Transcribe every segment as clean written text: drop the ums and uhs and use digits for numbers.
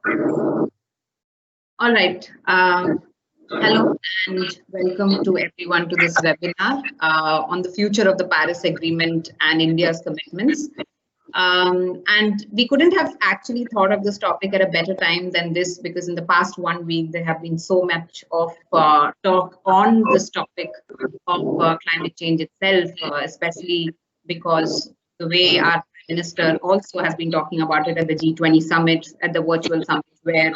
All right. Hello and welcome to everyone to this webinar on the future of the Paris Agreement and India's commitments. And we couldn't have actually thought of this topic at a better time than this, because in the past 1 week, there have been so much of talk on this topic of climate change itself, especially because the way our Prime Minister also has been talking about it at the G20 summit, at the virtual summit, where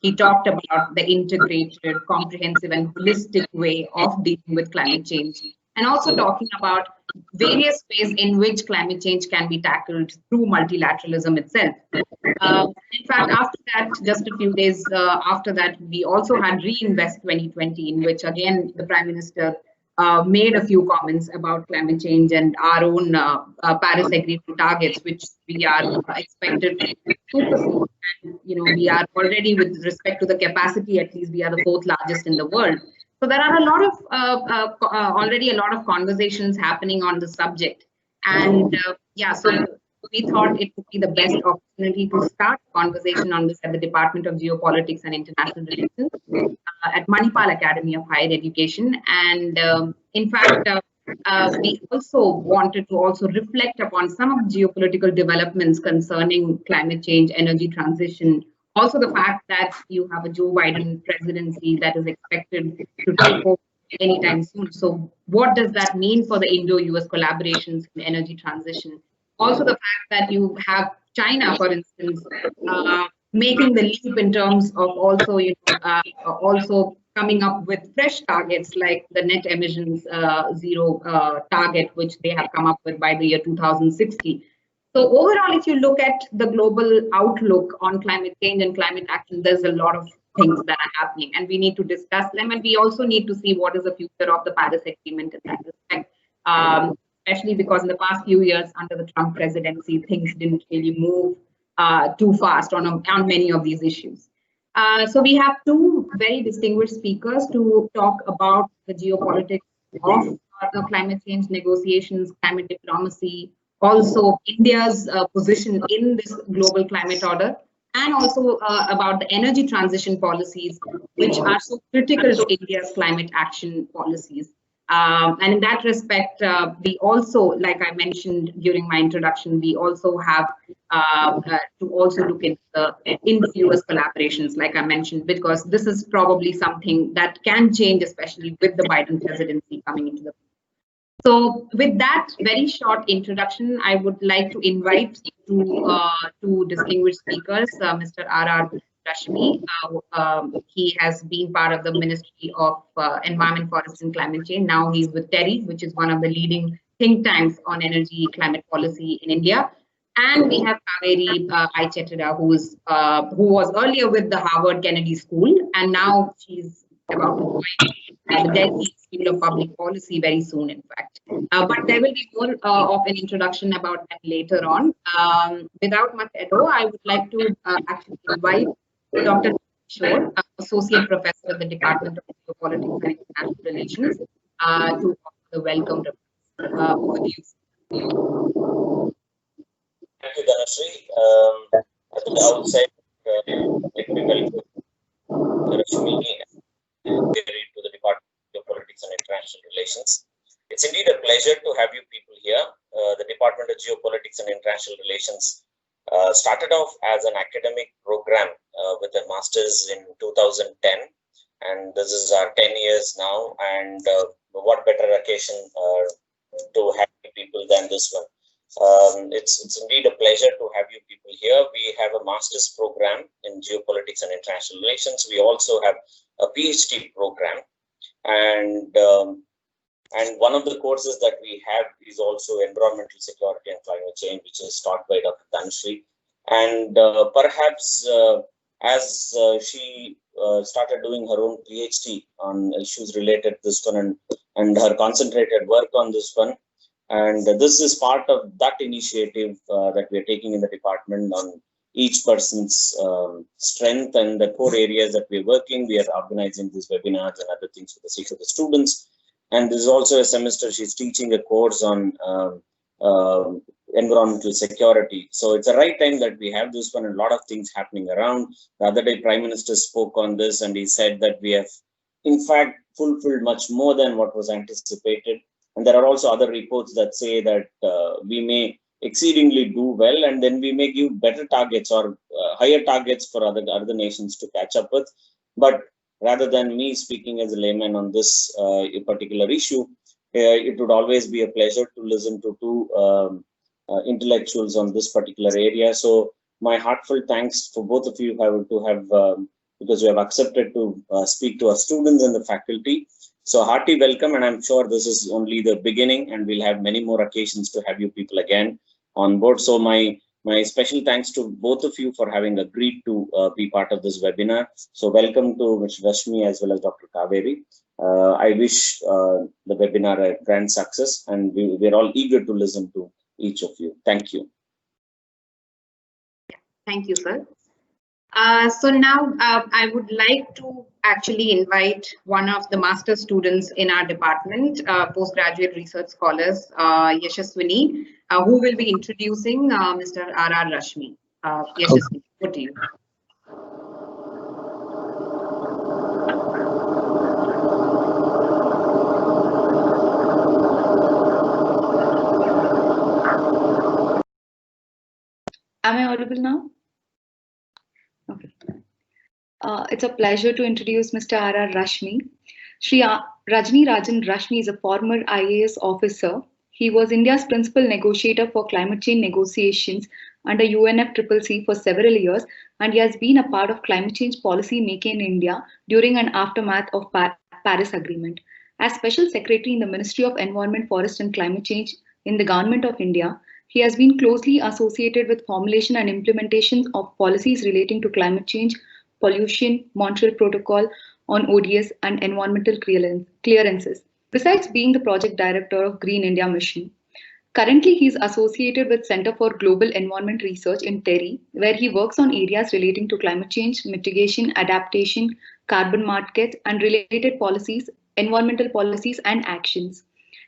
he talked about the integrated, comprehensive, and holistic way of dealing with climate change, and also talking about various ways in which climate change can be tackled through multilateralism itself. In fact, after that, just a few days after that, we also had Reinvest 2020, in which again the Prime Minister made a few comments about climate change and our own Paris Agreement targets, which we are expected to supersede. And we are already, with respect to the capacity, at least we are the fourth largest in the world. So there are a lot of already a lot of conversations happening on the subject, and so we thought it would be the best opportunity to start a conversation on this at the Department of Geopolitics and International Relations at Manipal Academy of Higher Education. And in fact, we also wanted to also reflect upon some of the geopolitical developments concerning climate change, energy transition. Also, the fact that you have a Joe Biden presidency that is expected to take over anytime soon. So what does that mean for the Indo-US collaborations in energy transition? Also, the fact that you have China, for instance, making the leap in terms of also, also coming up with fresh targets like the net emissions zero target, which they have come up with by the year 2060. So overall, if you look at the global outlook on climate change and climate action, there's a lot of things that are happening, and we need to discuss them. And we also need to see what is the future of the Paris Agreement in that respect, especially because in the past few years under the Trump presidency, things didn't really move too fast on many of these issues. So we have two very distinguished speakers to talk about the geopolitics of the climate change negotiations, climate diplomacy, also India's position in this global climate order, and also about the energy transition policies, which are so critical to India's climate action policies. And in that respect, we also, like I mentioned during my introduction, we also have to also look into the Indo-US collaborations, like I mentioned, because this is probably something that can change, especially with the Biden presidency coming into the. So with that very short introduction, I would like to invite two distinguished speakers, Mr. R.R. Rashmi. He has been part of the Ministry of Environment, Forest and Climate Change. Now he's with TERI, which is one of the leading think tanks on energy climate policy in India. And we have Kaveri Iychettira, who was earlier with the Harvard Kennedy School, and now she's about to join the Delhi School of Public Policy very soon, in fact. But there will be more of an introduction about that later on. Without much ado, I would like to actually invite Dr. Nanda Kishore, Associate Professor at the Department of Geopolitics and International Relations, to offer the welcome remarks. Over to you. Thank you, Dhanasree. At the outset, let me welcome Rashmi and Kaveri to the Department of Geopolitics and International Relations. It's indeed a pleasure to have you people here. The Department of Geopolitics and International Relations started off as an academic program with a master's in 2010, and this is our 10 years now. And what better occasion to have people than this one? It's indeed a pleasure to have you people here. We have a master's program in geopolitics and international relations. We also have a PhD program, and one of the courses that we have is also environmental security and climate change, which is taught by Dr. Dhanasree. And perhaps as she started doing her own PhD on issues related to this one, and her concentrated work on this one. And this is part of that initiative that we are taking in the department on each person's strength and the core areas that we're working. We are organizing these webinars and other things for the sake of the students. And this is also a semester she's teaching a course on environmental security. So it's the right time that we have this one, and a lot of things happening around. The other day, Prime Minister spoke on this, and he said that we have, in fact, fulfilled much more than what was anticipated. And there are also other reports that say that we may exceedingly do well, and then we may give better targets or higher targets for other nations to catch up with. But rather than me speaking as a layman on this particular issue, it would always be a pleasure to listen to two intellectuals on this particular area. So my heartfelt thanks for both of you because you have accepted to speak to our students and the faculty. So hearty welcome, and I'm sure this is only the beginning, and we'll have many more occasions to have you people again on board. So my special thanks to both of you for having agreed to be part of this webinar. So welcome to Ms. Rashmi as well as Dr. Kaveri. I wish the webinar a grand success, and we're all eager to listen to each of you. Thank you. Thank you, sir. So now I would like to actually invite one of the master students in our department, postgraduate research scholars, Yashaswini, who will be introducing Mr. R.R. Rashmi. Yashaswini, over to you. Am I audible now? Okay. It's a pleasure to introduce Mr. R.R. Rashmi. Shri Rajni Rajan Rashmi is a former IAS officer. He was India's principal negotiator for climate change negotiations under UNFCCC for several years, and he has been a part of climate change policy making in India during and aftermath of Paris Agreement. As Special Secretary in the Ministry of Environment, Forest and Climate Change in the Government of India, he has been closely associated with formulation and implementation of policies relating to climate change, pollution, Montreal Protocol on ODS and environmental clearances, besides being the project director of Green India Mission. Currently, he is associated with Center for Global Environment Research in TERI, where he works on areas relating to climate change, mitigation, adaptation, carbon markets, and related policies, environmental policies, and actions.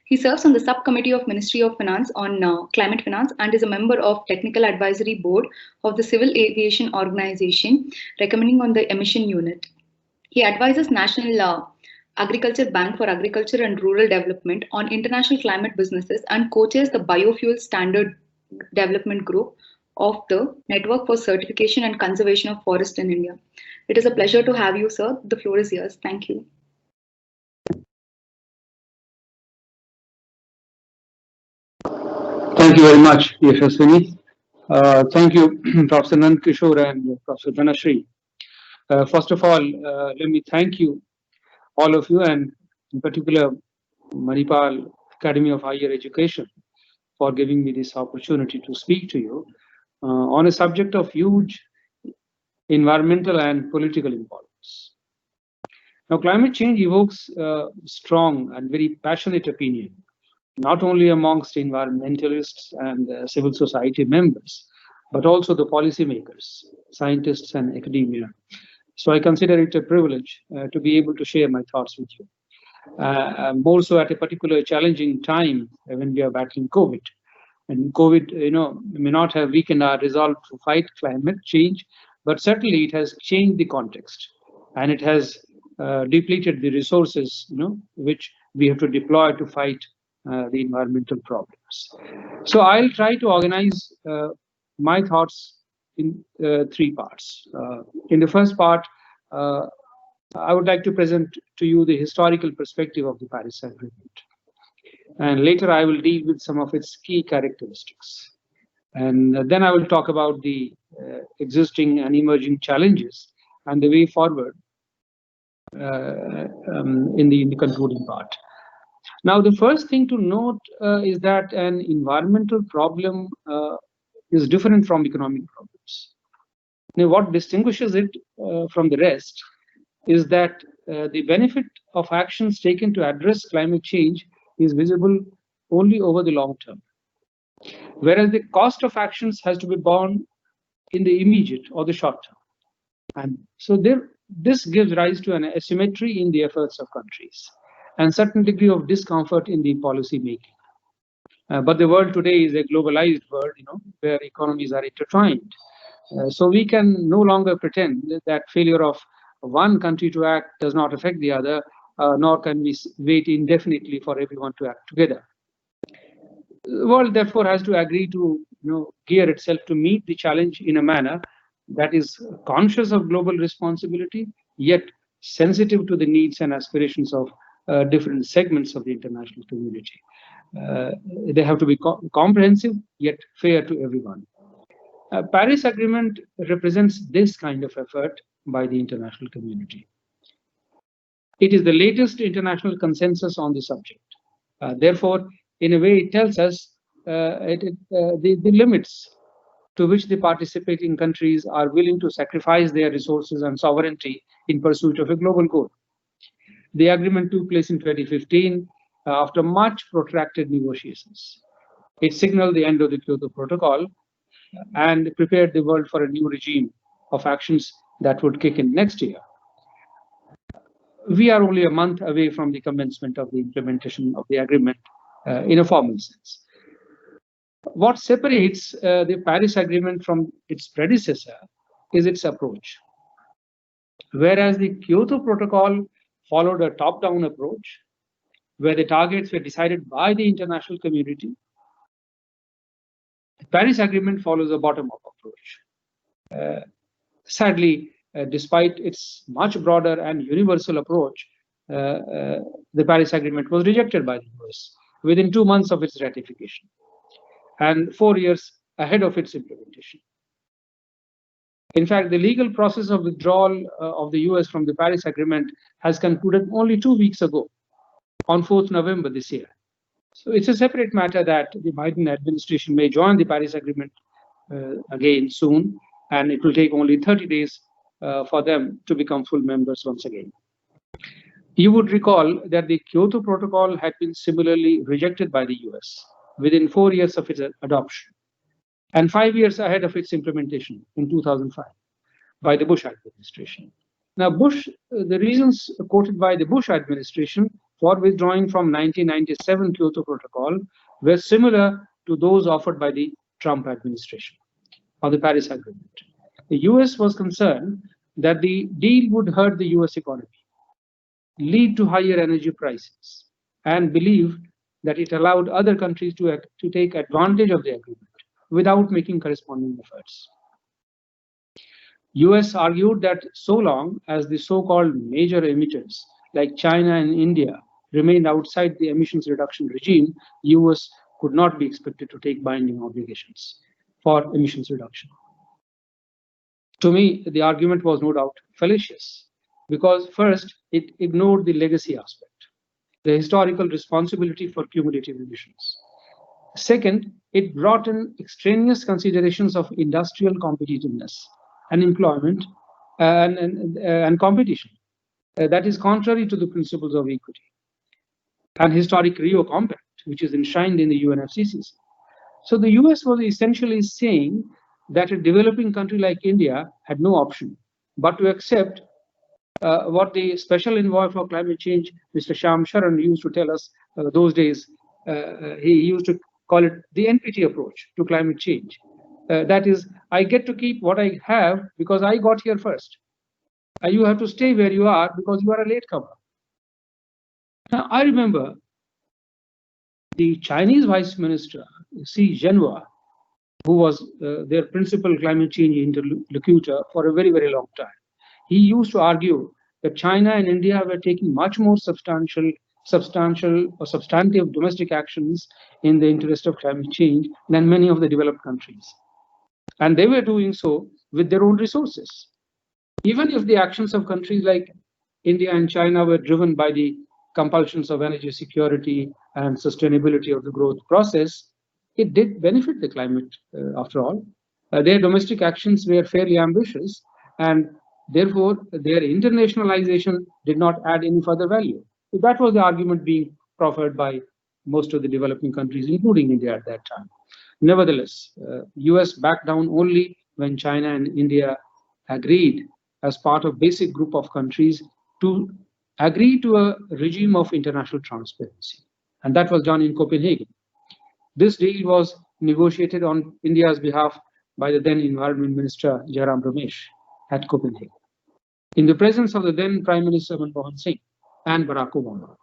He serves on the subcommittee of Ministry of Finance on climate finance and is a member of Technical Advisory Board of the Civil Aviation Organization, recommending on the emission unit. He advises National Agriculture Bank for Agriculture and Rural Development on international climate businesses and co-chairs the Biofuel Standard Development Group of the Network for Certification and Conservation of Forest in India. It is a pleasure to have you, sir. The floor is yours. Thank you. Thank you very much, Yashaswini. Thank you, Professor Nanda Kishore and Professor Dhanasree. First of all, let me thank you, all of you, and in particular, Manipal Academy of Higher Education, for giving me this opportunity to speak to you on a subject of huge environmental and political importance. Now, climate change evokes strong and very passionate opinion, not only amongst environmentalists and civil society members, but also the policymakers, scientists, and academia. So I consider it a privilege to be able to share my thoughts with you. More so at a particular challenging time when we are battling COVID. And COVID, may not have weakened our resolve to fight climate change, but certainly it has changed the context, and it has depleted the resources, which we have to deploy to fight the environmental problems. So I'll try to organize my thoughts in three parts. In the first part, I would like to present to you the historical perspective of the Paris Agreement. And later I will deal with some of its key characteristics. And then I will talk about the existing and emerging challenges and the way forward in the concluding part. Now, the first thing to note is that an environmental problem is different from economic problems. Now, what distinguishes it from the rest is that the benefit of actions taken to address climate change is visible only over the long term, whereas the cost of actions has to be borne in the immediate or the short term. And so this gives rise to an asymmetry in the efforts of countries and certain degree of discomfort in the policy making. But the world today is a globalized world, where economies are intertwined. So we can no longer pretend that failure of one country to act does not affect the other, nor can we wait indefinitely for everyone to act together. The world therefore has to agree to gear itself to meet the challenge in a manner that is conscious of global responsibility, yet sensitive to the needs and aspirations of different segments of the international community. They have to be comprehensive yet fair to everyone. Paris Agreement represents this kind of effort by the international community. It is the latest international consensus on the subject. Therefore, in a way, it tells us the limits to which the participating countries are willing to sacrifice their resources and sovereignty in pursuit of a global goal. The agreement took place in 2015 after much protracted negotiations. It signaled the end of the Kyoto Protocol and prepared the world for a new regime of actions that would kick in next year. We are only a month away from the commencement of the implementation of the agreement in a formal sense. What separates the Paris Agreement from its predecessor is its approach. Whereas the Kyoto Protocol followed a top-down approach, where the targets were decided by the international community, the Paris Agreement follows a bottom-up approach. Sadly, despite its much broader and universal approach, the Paris Agreement was rejected by the US within 2 months of its ratification and 4 years ahead of its implementation. In fact, the legal process of withdrawal of the US from the Paris Agreement has concluded only 2 weeks ago, on 4th November this year. So it's a separate matter that the Biden administration may join the Paris Agreement again soon, and it will take only 30 days for them to become full members once again. You would recall that the Kyoto Protocol had been similarly rejected by the US within 4 years of its adoption and 5 years ahead of its implementation in 2005 by the Bush administration. Now, the reasons quoted by the Bush administration for withdrawing from 1997 Kyoto Protocol were similar to those offered by the Trump administration on the Paris Agreement. The US was concerned that the deal would hurt the US economy, lead to higher energy prices, and believe that it allowed other countries to take advantage of the agreement without making corresponding efforts. US argued that so long as the so-called major emitters like China and India remained outside the emissions reduction regime, US could not be expected to take binding obligations for emissions reduction. To me, the argument was no doubt fallacious because first, it ignored the legacy aspect, the historical responsibility for cumulative emissions. Second, it brought in extraneous considerations of industrial competitiveness and employment and competition. That is contrary to the principles of equity and historic Rio Compact, which is enshrined in the UNFCCC. So the US was essentially saying that a developing country like India had no option but to accept what the special envoy for climate change, Mr. Shyam Sharan, used to tell us those days. He used to call it the NPT approach to climate change. That is, I get to keep what I have because I got here first. You have to stay where you are because you are a latecomer. Now, I remember the Chinese Vice Minister, Xi Jinping, who was their principal climate change interlocutor for a very, very long time. He used to argue that China and India were taking much more substantive domestic actions in the interest of climate change than many of the developed countries. And they were doing so with their own resources. Even if the actions of countries like India and China were driven by the compulsions of energy security and sustainability of the growth process, it did benefit the climate after all. Their domestic actions were fairly ambitious, and therefore their internationalization did not add any further value. So that was the argument being proffered by most of the developing countries, including India at that time. Nevertheless, US backed down only when China and India agreed as part of basic group of countries to agree to a regime of international transparency. And that was done in Copenhagen. This deal was negotiated on India's behalf by the then Environment Minister Jayaram at Copenhagen, in the presence of the then Prime Minister Manmohan Singh and Barack Obama.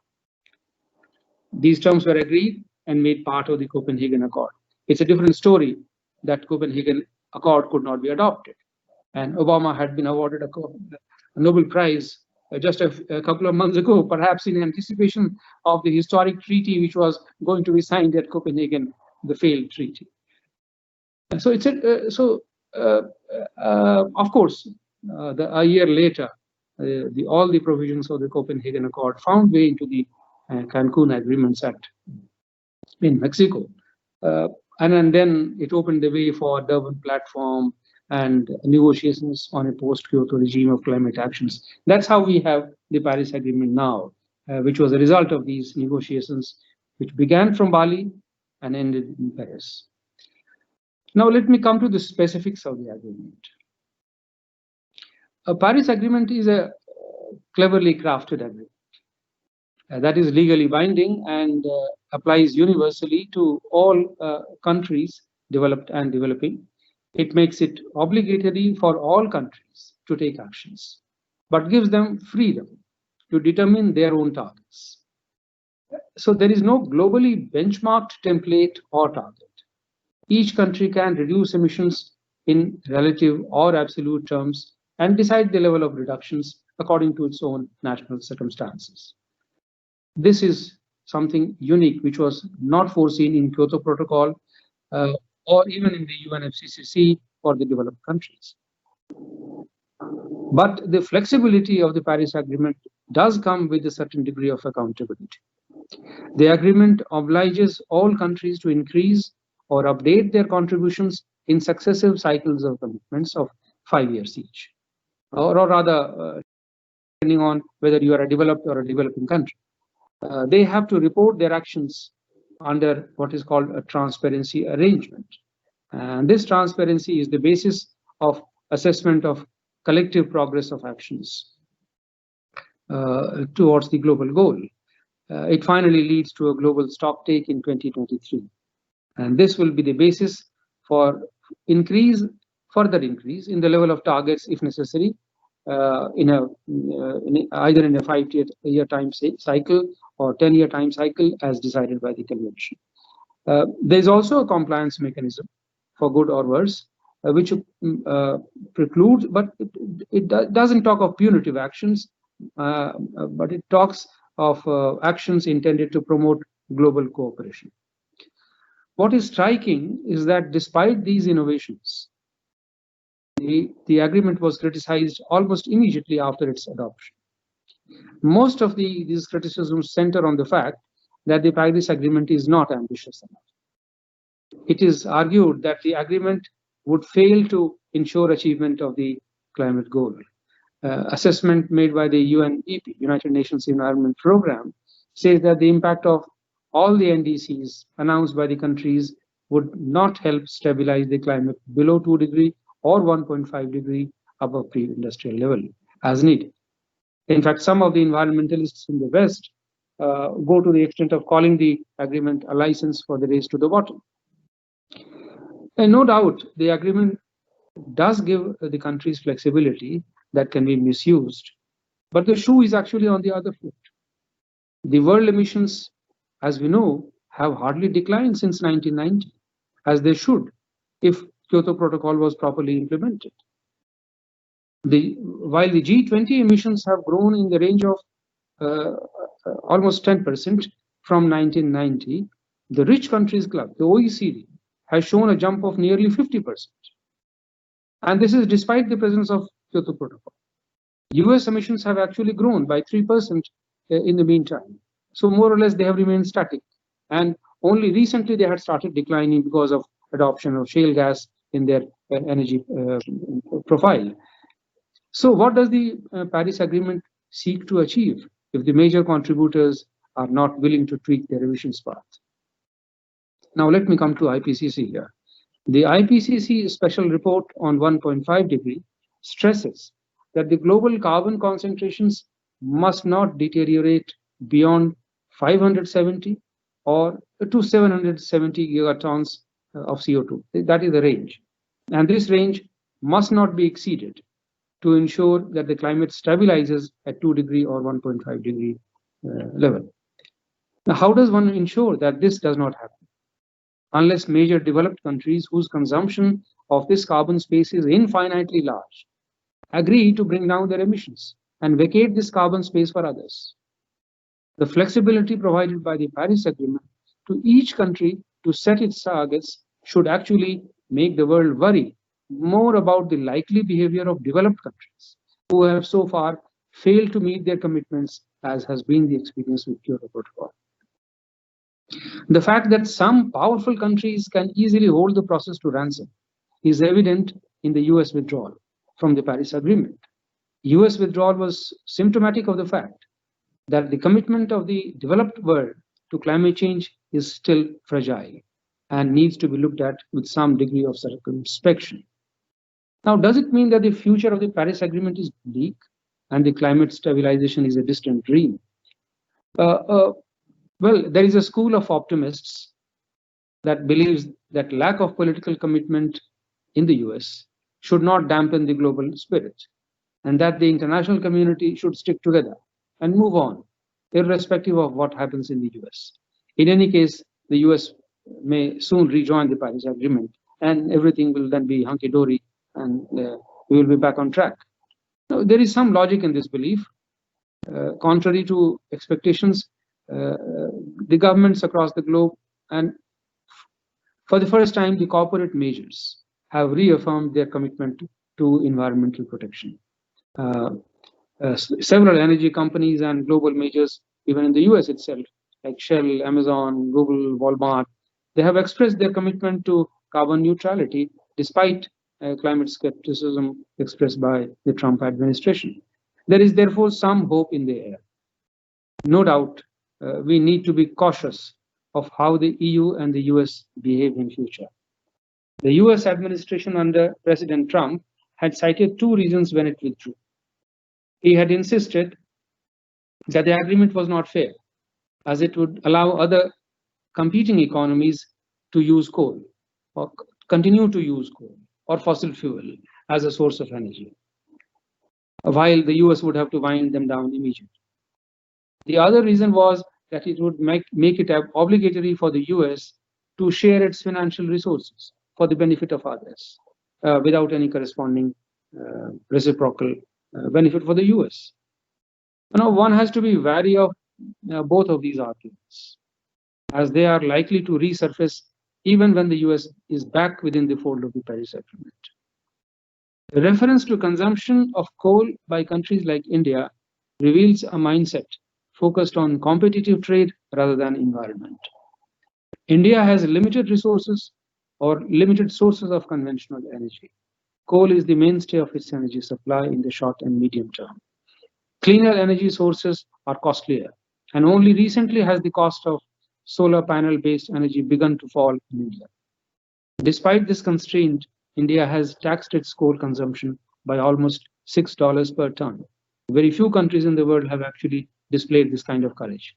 These terms were agreed and made part of the Copenhagen Accord. It's a different story that Copenhagen Accord could not be adopted. And Obama had been awarded a Nobel Prize just a couple of months ago, perhaps in anticipation of the historic treaty which was going to be signed at Copenhagen, the failed treaty. So it's of course, a year later, all the provisions of the Copenhagen Accord found way into the Cancun agreements in Mexico, and then it opened the way for Durban Platform and negotiations on a post-Kyoto regime of climate actions. That's how we have the Paris Agreement now, which was a result of these negotiations, which began from Bali and ended in Paris. Now let me come to the specifics of the agreement. A Paris Agreement is a cleverly crafted agreement that is legally binding and applies universally to all countries, developed and developing. It makes it obligatory for all countries to take actions, but gives them freedom to determine their own targets. So there is no globally benchmarked template or target. Each country can reduce emissions in relative or absolute terms and decide the level of reductions according to its own national circumstances. This is something unique which was not foreseen in Kyoto Protocol or even in the UNFCCC for the developed countries. But the flexibility of the Paris Agreement does come with a certain degree of accountability. The agreement obliges all countries to increase or update their contributions in successive cycles of commitments of 5 years each, or rather, depending on whether you are a developed or a developing country. They have to report their actions under what is called a transparency arrangement. And this transparency is the basis of assessment of collective progress of actions towards the global goal. It finally leads to a global stocktake in 2023. And this will be the basis for further increase in the level of targets if necessary, either in a 5-year time cycle or 10-year time cycle as decided by the convention. There's also a compliance mechanism for good or worse, which precludes, but it doesn't talk of punitive actions, but it talks of actions intended to promote global cooperation. What is striking is that despite these innovations, the agreement was criticized almost immediately after its adoption. Most of these criticisms center on the fact that the Paris Agreement is not ambitious enough. It is argued that the agreement would fail to ensure achievement of the climate goal. Assessment made by the UNEP, United Nations Environment Programme, says that the impact of all the NDCs announced by the countries would not help stabilize the climate below 2 degrees or 1.5 degrees above pre-industrial level as needed. In fact, some of the environmentalists in the West go to the extent of calling the agreement a license for the race to the bottom. And no doubt, the agreement does give the countries flexibility that can be misused, but the shoe is actually on the other foot. The world emissions, as we know, have hardly declined since 1990, as they should if Kyoto Protocol was properly implemented. While the G20 emissions have grown in the range of almost 10% from 1990, the Rich Countries Club, the OECD, has shown a jump of nearly 50%. And this is despite the presence of Kyoto Protocol. US emissions have actually grown by 3% in the meantime. So more or less they have remained static. And only recently they had started declining because of adoption of shale gas in their energy profile. So what does the Paris Agreement seek to achieve if the major contributors are not willing to tweak their emissions path? Now let me come to IPCC here. The IPCC special report on 1.5 degree stresses that the global carbon concentrations must not deteriorate beyond 570 or to 770 gigatons of CO2. That is the range. And this range must not be exceeded to ensure that the climate stabilizes at 2 degree or 1.5 degree level. Now, how does one ensure that this does not happen? Unless major developed countries whose consumption of this carbon space is infinitely large agree to bring down their emissions and vacate this carbon space for others. The flexibility provided by the Paris Agreement to each country to set its targets should actually make the world worry more about the likely behavior of developed countries who have so far failed to meet their commitments, as has been the experience with Kyoto Protocol. The fact that some powerful countries can easily hold the process to ransom is evident in the US withdrawal from the Paris Agreement. US withdrawal was symptomatic of the fact that the commitment of the developed world to climate change is still fragile and needs to be looked at with some degree of circumspection. Now, does it mean that the future of the Paris Agreement is bleak and the climate stabilization is a distant dream? Well, there is a school of optimists that believes that lack of political commitment in the US should not dampen the global spirit, and that the international community should stick together and move on, irrespective of what happens in the US. In any case, the US may soon rejoin the Paris Agreement, and everything will then be hunky-dory, and we will be back on track. Now, there is some logic in this belief. Contrary to expectations, the governments across the globe, and for the first time, the corporate majors have reaffirmed their commitment to environmental protection. Several energy companies and global majors, even in the US itself, like Shell, Amazon, Google, Walmart, they have expressed their commitment to carbon neutrality despite climate skepticism expressed by the Trump administration. There is therefore some hope in the air. No doubt, we need to be cautious of how the EU and the US behave in future. The US administration under President Trump had cited two reasons when it withdrew. He had insisted that the agreement was not fair, as it would allow other competing economies to use coal or continue to use coal or fossil fuel as a source of energy, while the US would have to wind them down immediately. The other reason was that it would make it obligatory for the US to share its financial resources for the benefit of others without any corresponding reciprocal benefit for the US. Now, one has to be wary of both of these arguments, as they are likely to resurface even when the US is back within the fold of the Paris Agreement. The reference to consumption of coal by countries like India reveals a mindset focused on competitive trade rather than environment. India has limited resources or limited sources of conventional energy. Coal is the mainstay of its energy supply in the short and medium term. Cleaner energy sources are costlier, and only recently has the cost of solar panel-based energy begun to fall in India. Despite this constraint, India has taxed its coal consumption by almost $6 per ton. Very few countries in the world have actually displayed this kind of courage.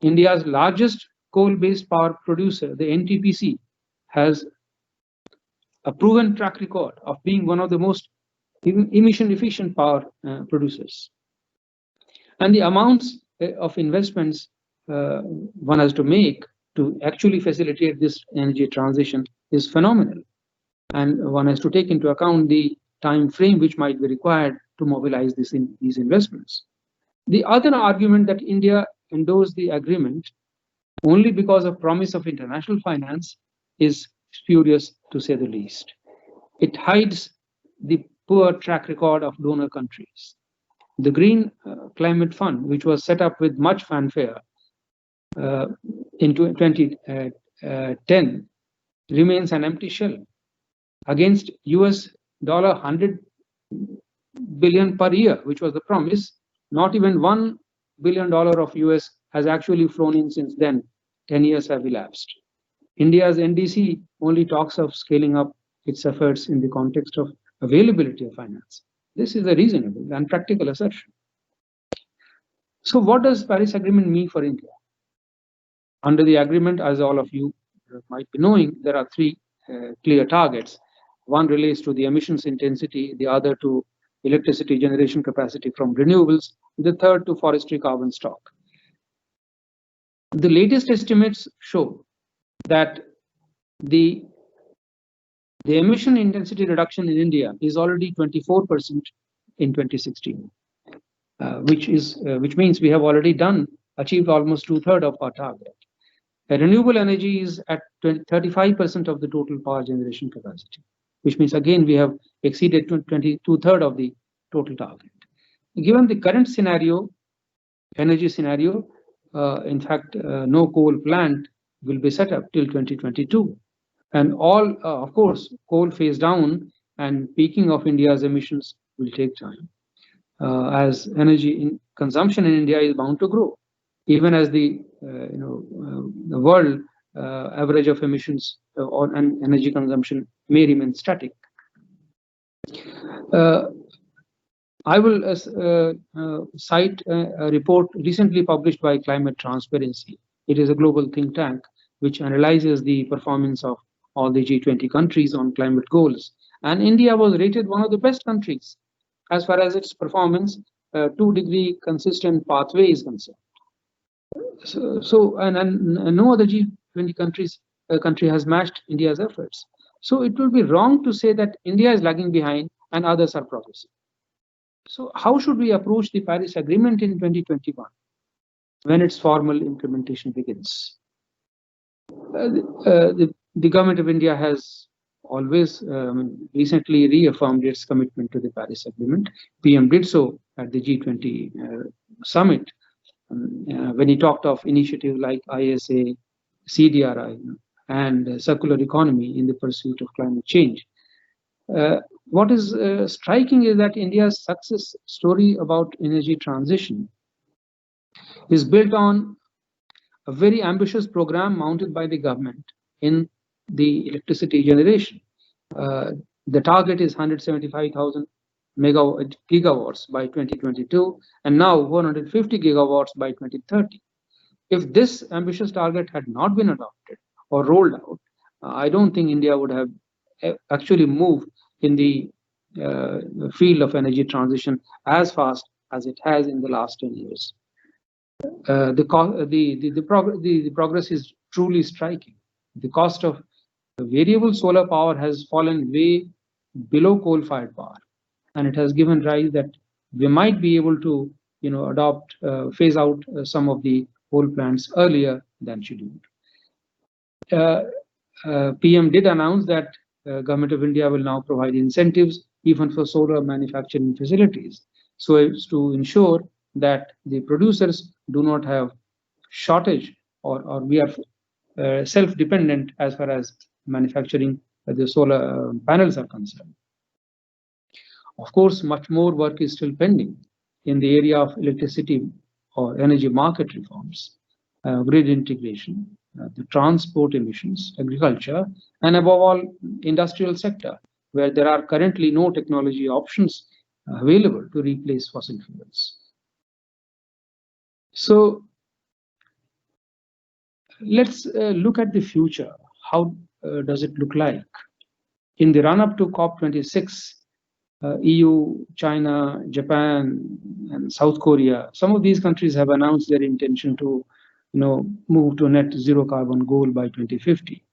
India's largest coal-based power producer, the NTPC, has a proven track record of being one of the most emission-efficient power producers. And the amounts of investments one has to make to actually facilitate this energy transition is phenomenal. And one has to take into account the time frame which might be required to mobilize these investments. The other argument that India endorsed the agreement only because of promise of international finance is spurious, to say the least. It hides the poor track record of donor countries. The Green Climate Fund, which was set up with much fanfare in 2010, remains an empty shell. Against US $100 billion per year, which was the promise, not even $1 billion of US has actually flown in since then. 10 years have elapsed. India's NDC only talks of scaling up its efforts in the context of availability of finance. This is a reasonable and practical assertion. So what does Paris Agreement mean for India? Under the agreement, as all of you might be knowing, there are three clear targets. One relates to the emissions intensity, the other to electricity generation capacity from renewables, the third to forestry carbon stock. The latest estimates show that the emission intensity reduction in India is already 24% in 2016, which means we have already achieved almost 2/3 of our target. Renewable energy is at 35% of the total power generation capacity, which means again we have exceeded 2/3 of the total target. Given the current energy scenario, in fact, no coal plant will be set up till 2022. And all, of course, coal phase down and peaking of India's emissions will take time, as energy consumption in India is bound to grow, even as the world average of emissions and energy consumption may remain static. I will cite a report recently published by Climate Transparency. It is a global think tank which analyzes the performance of all the G20 countries on climate goals. And India was rated one of the best countries as far as its performance 2-degree consistent pathway is concerned. And no other G20 country has matched India's efforts. So it will be wrong to say that India is lagging behind and others are progressing. So how should we approach the Paris Agreement in 2021 when its formal implementation begins? The government of India has always recently reaffirmed its commitment to the Paris Agreement. PM did so at the G20 summit when he talked of initiatives like ISA, CDRI, and circular economy in the pursuit of climate change. What is striking is that India's success story about energy transition is built on a very ambitious program mounted by the government in the electricity generation. The target is 175,000 gigawatts by 2022, and now 150 gigawatts by 2030. If this ambitious target had not been adopted or rolled out, I don't think India would have actually moved in the field of energy transition as fast as it has in the last 10 years. The progress is truly striking. The cost of variable solar power has fallen way below coal-fired power, and it has given rise that we might be able to, phase out some of the coal plants earlier than scheduled. PM did announce that Government of India will now provide incentives even for solar manufacturing facilities, so as to ensure that the producers do not have shortage or we are self-dependent as far as manufacturing the solar panels are concerned. Of course, much more work is still pending in the area of electricity or energy market reforms, grid integration, the transport emissions, agriculture, and above all, industrial sector, where there are currently no technology options available to replace fossil fuels. So let's look at the future. How does it look like? In the run-up to COP26, EU, China, Japan, and South Korea, some of these countries have announced their intention to move to a net zero carbon goal by 2050.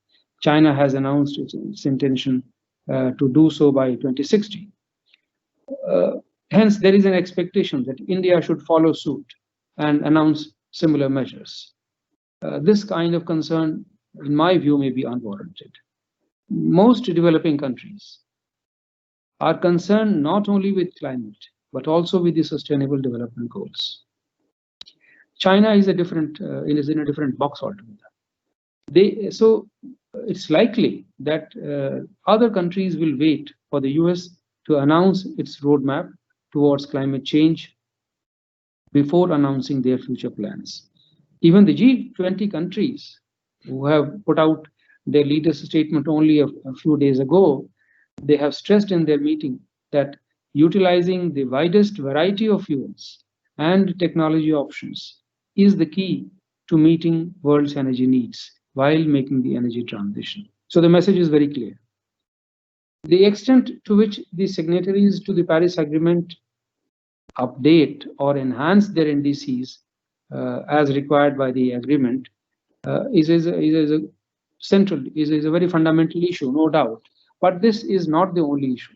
China has announced its intention to do so by 2060. Hence, there is an expectation that India should follow suit and announce similar measures. This kind of concern, in my view, may be unwarranted. Most developing countries are concerned not only with climate, but also with the sustainable development goals. China is in a different box altogether. So it's likely that other countries will wait for the US to announce its roadmap towards climate change before announcing their future plans. Even the G20 countries, who have put out their leaders' statement only a few days ago, they have stressed in their meeting that utilizing the widest variety of fuels and technology options is the key to meeting world's energy needs while making the energy transition. So the message is very clear. The extent to which the signatories to the Paris Agreement update or enhance their NDCs as required by the agreement is a very fundamental issue, no doubt. But this is not the only issue.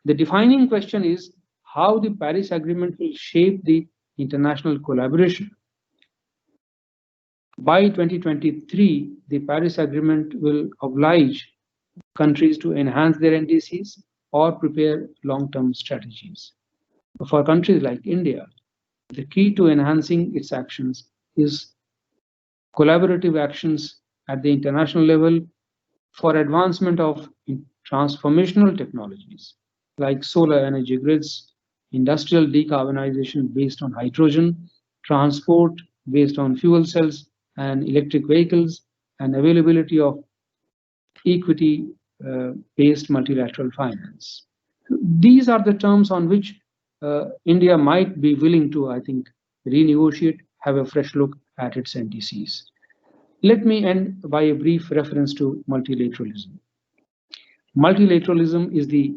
The defining question is how the Paris Agreement will shape the international collaboration. By 2023, the Paris Agreement will oblige countries to enhance their NDCs or prepare long-term strategies. For countries like India, the key to enhancing its actions is collaborative actions at the international level for advancement of transformational technologies like solar energy grids, industrial decarbonization based on hydrogen, transport based on fuel cells and electric vehicles, and availability of equity-based multilateral finance. These are the terms on which India might be willing to, I think, renegotiate, have a fresh look at its NDCs. Let me end by a brief reference to multilateralism. Multilateralism is the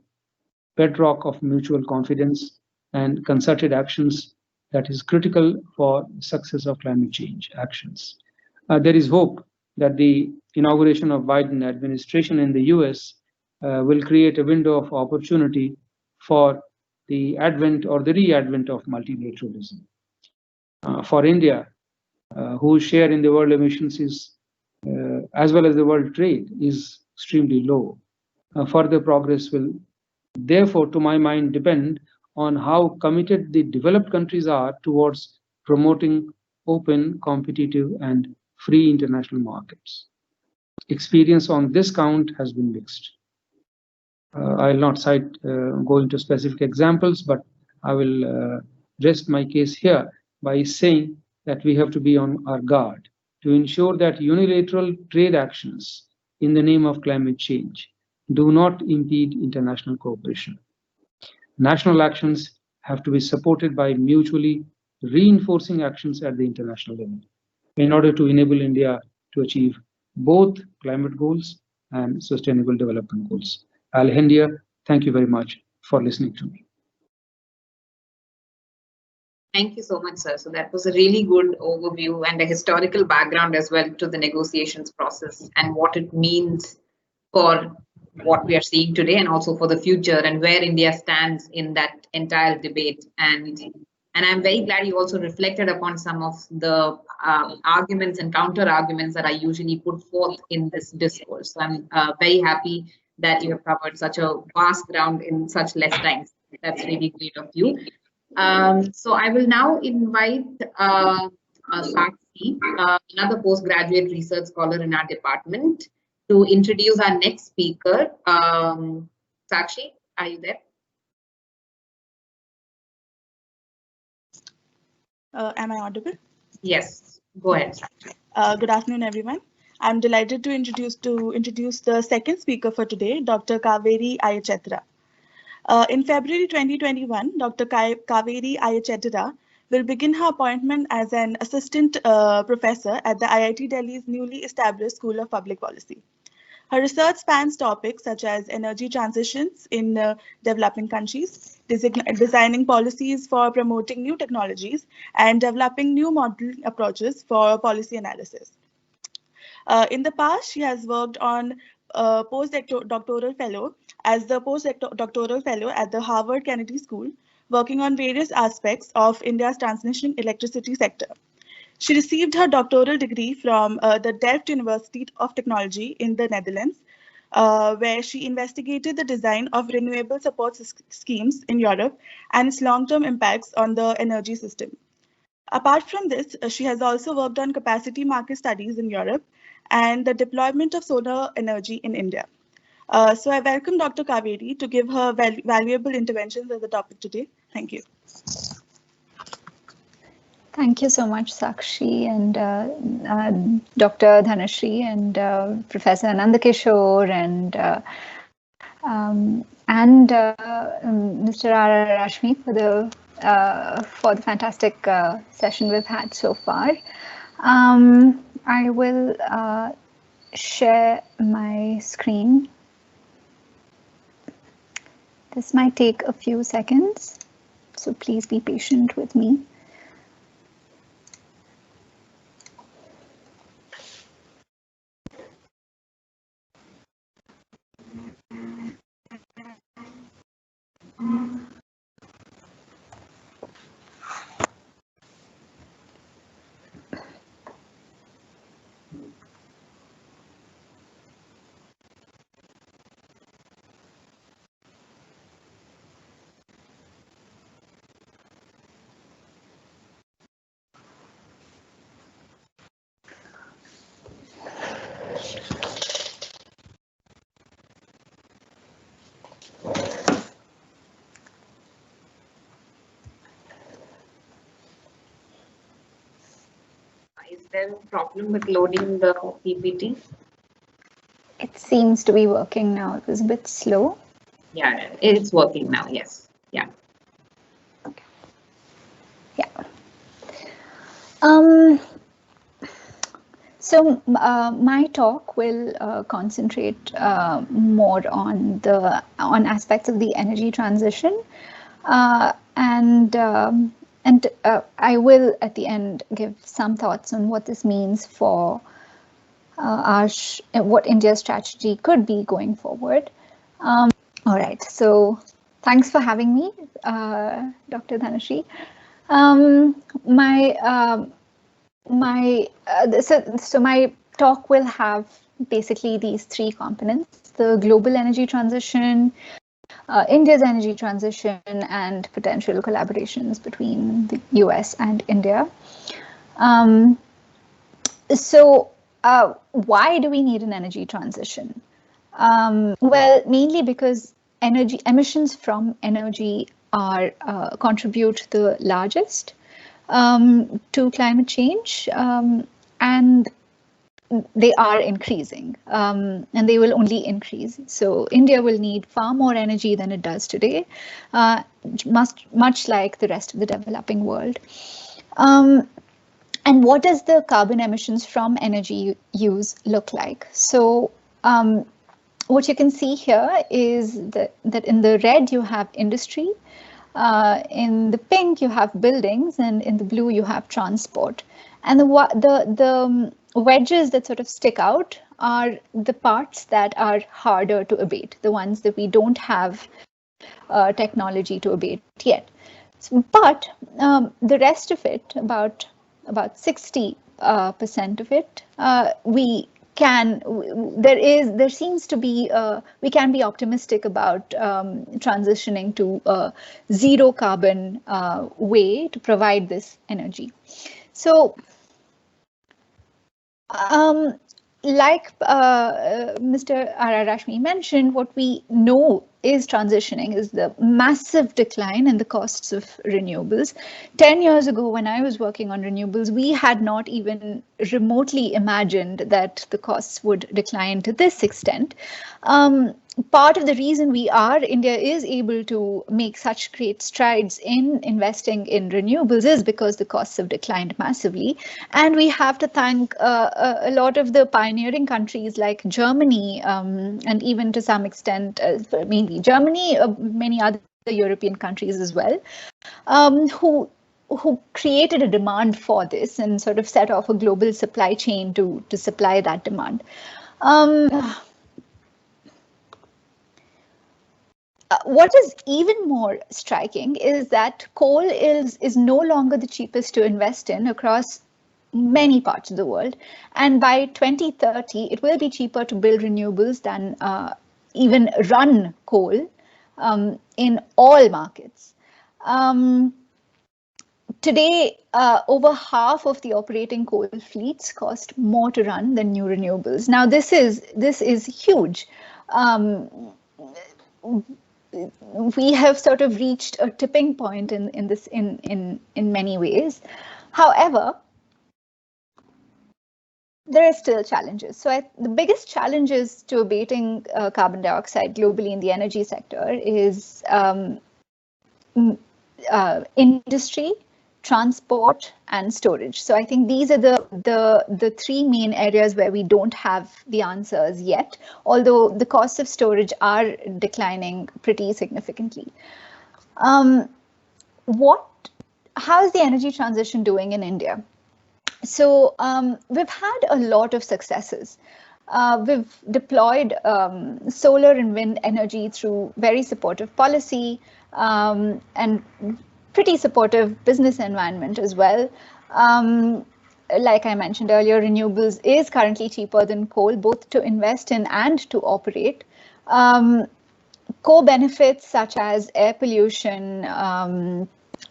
bedrock of mutual confidence and concerted actions that is critical for success of climate change actions. There is hope that the inauguration of Biden administration in the US will create a window of opportunity for the advent or the re-advent of multilateralism. For India, whose share in the world emissions is, as well as the world trade, is extremely low. Further progress will, therefore, to my mind, depend on how committed the developed countries are towards promoting open, competitive, and free international markets. Experience on this count has been mixed. I'll not go into specific examples, but I will rest my case here by saying that we have to be on our guard to ensure that unilateral trade actions in the name of climate change do not impede international cooperation. National actions have to be supported by mutually reinforcing actions at the international level in order to enable India to achieve both climate goals and sustainable development goals. I'll end here. Thank you very much for listening to me. Thank you so much, sir. So that was a really good overview and a historical background as well to the negotiations process and what it means for what we are seeing today and also for the future and where India stands in that entire debate. And I'm very glad you also reflected upon some of the arguments and counter arguments that I usually put forth in this discourse. So I'm very happy that you have covered such a vast ground in such less time. That's really great of you. So I will now invite Sakshi, another postgraduate research scholar in our department, to introduce our next speaker. Sakshi, are you there? Am I audible? Yes, go ahead. Good afternoon, everyone. I'm delighted to introduce the second speaker for today, Dr. Kaveri Iychettira. In February 2021, Dr. Kaveri Iychettira will begin her appointment as an assistant professor at the IIT Delhi's newly established School of Public Policy. Her research spans topics such as energy transitions in developing countries, designing policies for promoting new technologies, and developing new model approaches for policy analysis. In the past, she has worked on postdoctoral fellow as the postdoctoral fellow at the Harvard Kennedy School, working on various aspects of India's transmission electricity sector. She received her doctoral degree from the Delft University of Technology in the Netherlands, where she investigated the design of renewable support schemes in Europe and its long-term impacts on the energy system. Apart from this, she has also worked on capacity market studies in Europe and the deployment of solar energy in India. So I welcome Dr. Kaveri to give her valuable interventions on the topic today. Thank you. Thank you so much, Sakshi and Dr. Dhanasree and Professor Nanda Kishore and Mr. Rashmi for the fantastic session we've had so far. I will share my screen. This might take a few seconds, so please be patient with me. Is there a problem with loading the PPT? It seems to be working now. It was a bit slow. Yeah, it's working now. Yes. Yeah. Yeah. So my talk will concentrate more on aspects of the energy transition, and I will at the end give some thoughts on what this means for what India's strategy could be going forward. All right. So thanks for having me, Dr. Dhanasree. So my talk will have basically these three components: the global energy transition, India's energy transition, and potential collaborations between the US and India. Why do we need an energy transition? Well, mainly because energy emissions from energy are contribute the largest to climate change, and they are increasing, and they will only increase. So India will need far more energy than it does today, much like the rest of the developing world. And what does the carbon emissions from energy use look like? So what you can see here is that in the red you have industry, in the pink you have buildings, and in the blue you have transport. And the wedges that sort of stick out are the parts that are harder to abate, the ones that we don't have technology to abate yet. But the rest of it, about 60% of it, we can be optimistic about transitioning to a zero carbon way to provide this energy. So like Mr. R.R. Rashmi mentioned, what we know is transitioning is the massive decline in the costs of renewables. 10 years ago, when I was working on renewables, we had not even remotely imagined that the costs would decline to this extent. Part of the reason India is able to make such great strides in investing in renewables is because the costs have declined massively. And we have to thank a lot of the pioneering countries like Germany, and even to some extent, mainly Germany, many other European countries as well, who created a demand for this and sort of set off a global supply chain to supply that demand. What is even more striking is that coal is no longer the cheapest to invest in across many parts of the world. And by 2030, it will be cheaper to build renewables than even run coal in all markets. Today, over half of the operating coal fleets cost more to run than new renewables. Now, this is huge. We have sort of reached a tipping point in many ways. However, there are still challenges. So the biggest challenges to abating carbon dioxide globally in the energy sector is industry, transport, and storage. So I think these are the three main areas where we don't have the answers yet, although the costs of storage are declining pretty significantly. How is the energy transition doing in India? So we've had a lot of successes. We've deployed solar and wind energy through very supportive policy and pretty supportive business environment as well. Like I mentioned earlier, renewables is currently cheaper than coal, both to invest in and to operate. Co-benefits such as air pollution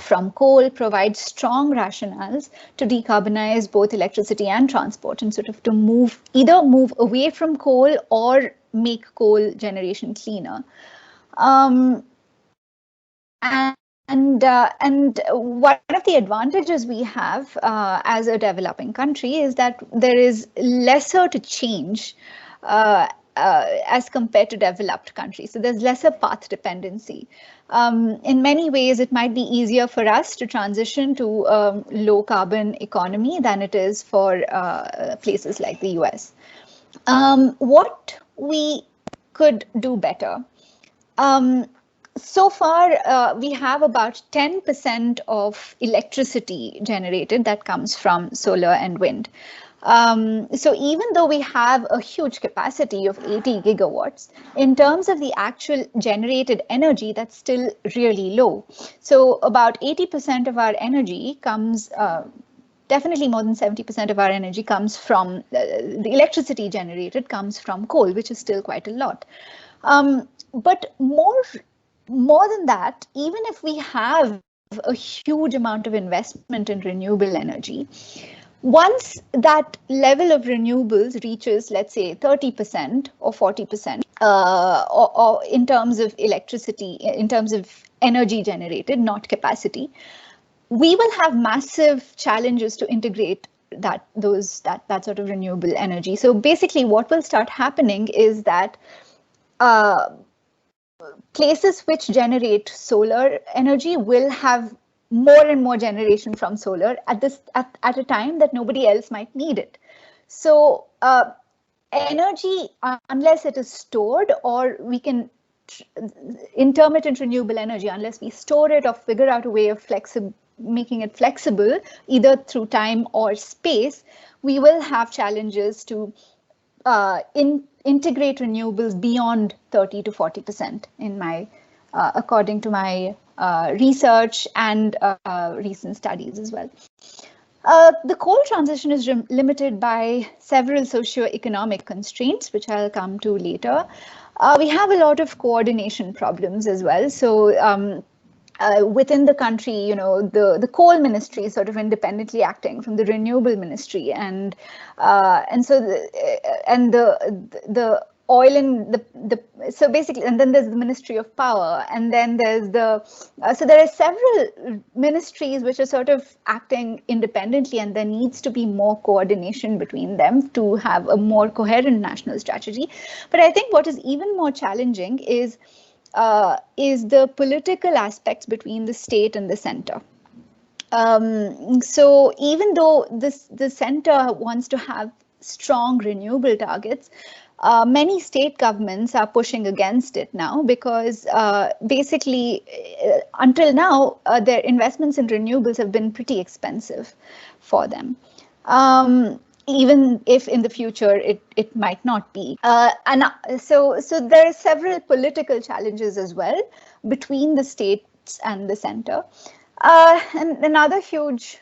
from coal provide strong rationales to decarbonize both electricity and transport, and sort of to either move away from coal or make coal generation cleaner. And one of the advantages we have as a developing country is that there is lesser to change as compared to developed countries. So there's lesser path dependency. In many ways, it might be easier for us to transition to a low carbon economy than it is for places like the US. What we could do better. So far, we have about 10% of electricity generated that comes from solar and wind. So even though we have a huge capacity of 80 gigawatts, in terms of the actual generated energy, that's still really low. So about 80% of our energy comes, definitely more than 70% of our energy comes from, the electricity generated comes from coal, which is still quite a lot. But more than that, even if we have a huge amount of investment in renewable energy, once that level of renewables reaches, let's say, 30% or 40%, or in terms of electricity, in terms of energy generated, not capacity, we will have massive challenges to integrate that sort of renewable energy. So basically, what will start happening is that places which generate solar energy will have more and more generation from solar at a time that nobody else might need it. So energy, unless it is stored, or we can intermittent renewable energy, unless we store it or figure out a way of making it flexible, either through time or space, we will have challenges to integrate renewables beyond 30 to 40% in my, according to my research and recent studies as well. The coal transition is limited by several socio-economic constraints, which I'll come to later. We have a lot of coordination problems as well. So within the country, you know, the coal ministry is sort of independently acting from the renewable ministry, and so the oil and so basically, and then there's the Ministry of Power, and then there's so there are several ministries which are sort of acting independently, and there needs to be more coordination between them to have a more coherent national strategy. But I think what is even more challenging is the political aspects between the state and the center. So even though the center wants to have strong renewable targets, many state governments are pushing against it now, because basically until now their investments in renewables have been pretty expensive for them. Even if in the future it might not be. And so there are several political challenges as well between the states and the center. And another huge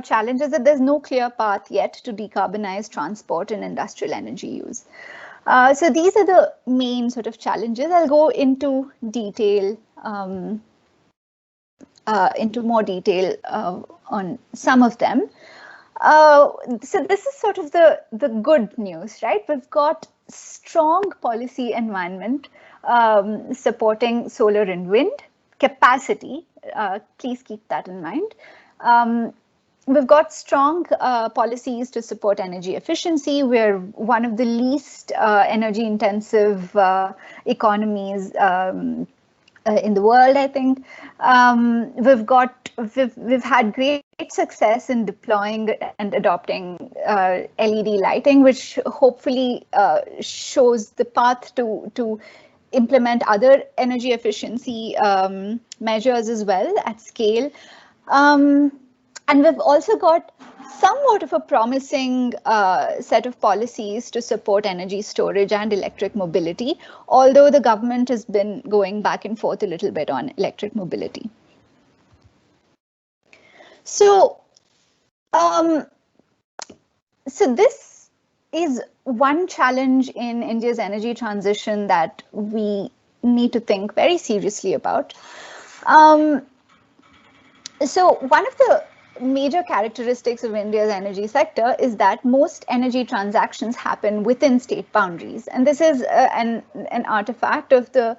challenge is that there's no clear path yet to decarbonize transport and industrial energy use. So these are the main sort of challenges. I'll go into detail, into more detail on some of them. So this is sort of the good news, right? We've got strong policy environment supporting solar and wind capacity. Please keep that in mind. We've got strong policies to support energy efficiency. We're one of the least energy intensive economies in the world, I think. We've had great success in deploying and adopting LED lighting, which hopefully shows the path to implement other energy efficiency measures as well at scale. And we've also got somewhat of a promising set of policies to support energy storage and electric mobility, although the government has been going back and forth a little bit on electric mobility. So, so this is one challenge in India's energy transition that we need to think very seriously about. So one of the major characteristics of India's energy sector is that most energy transactions happen within state boundaries, and this is an artifact of the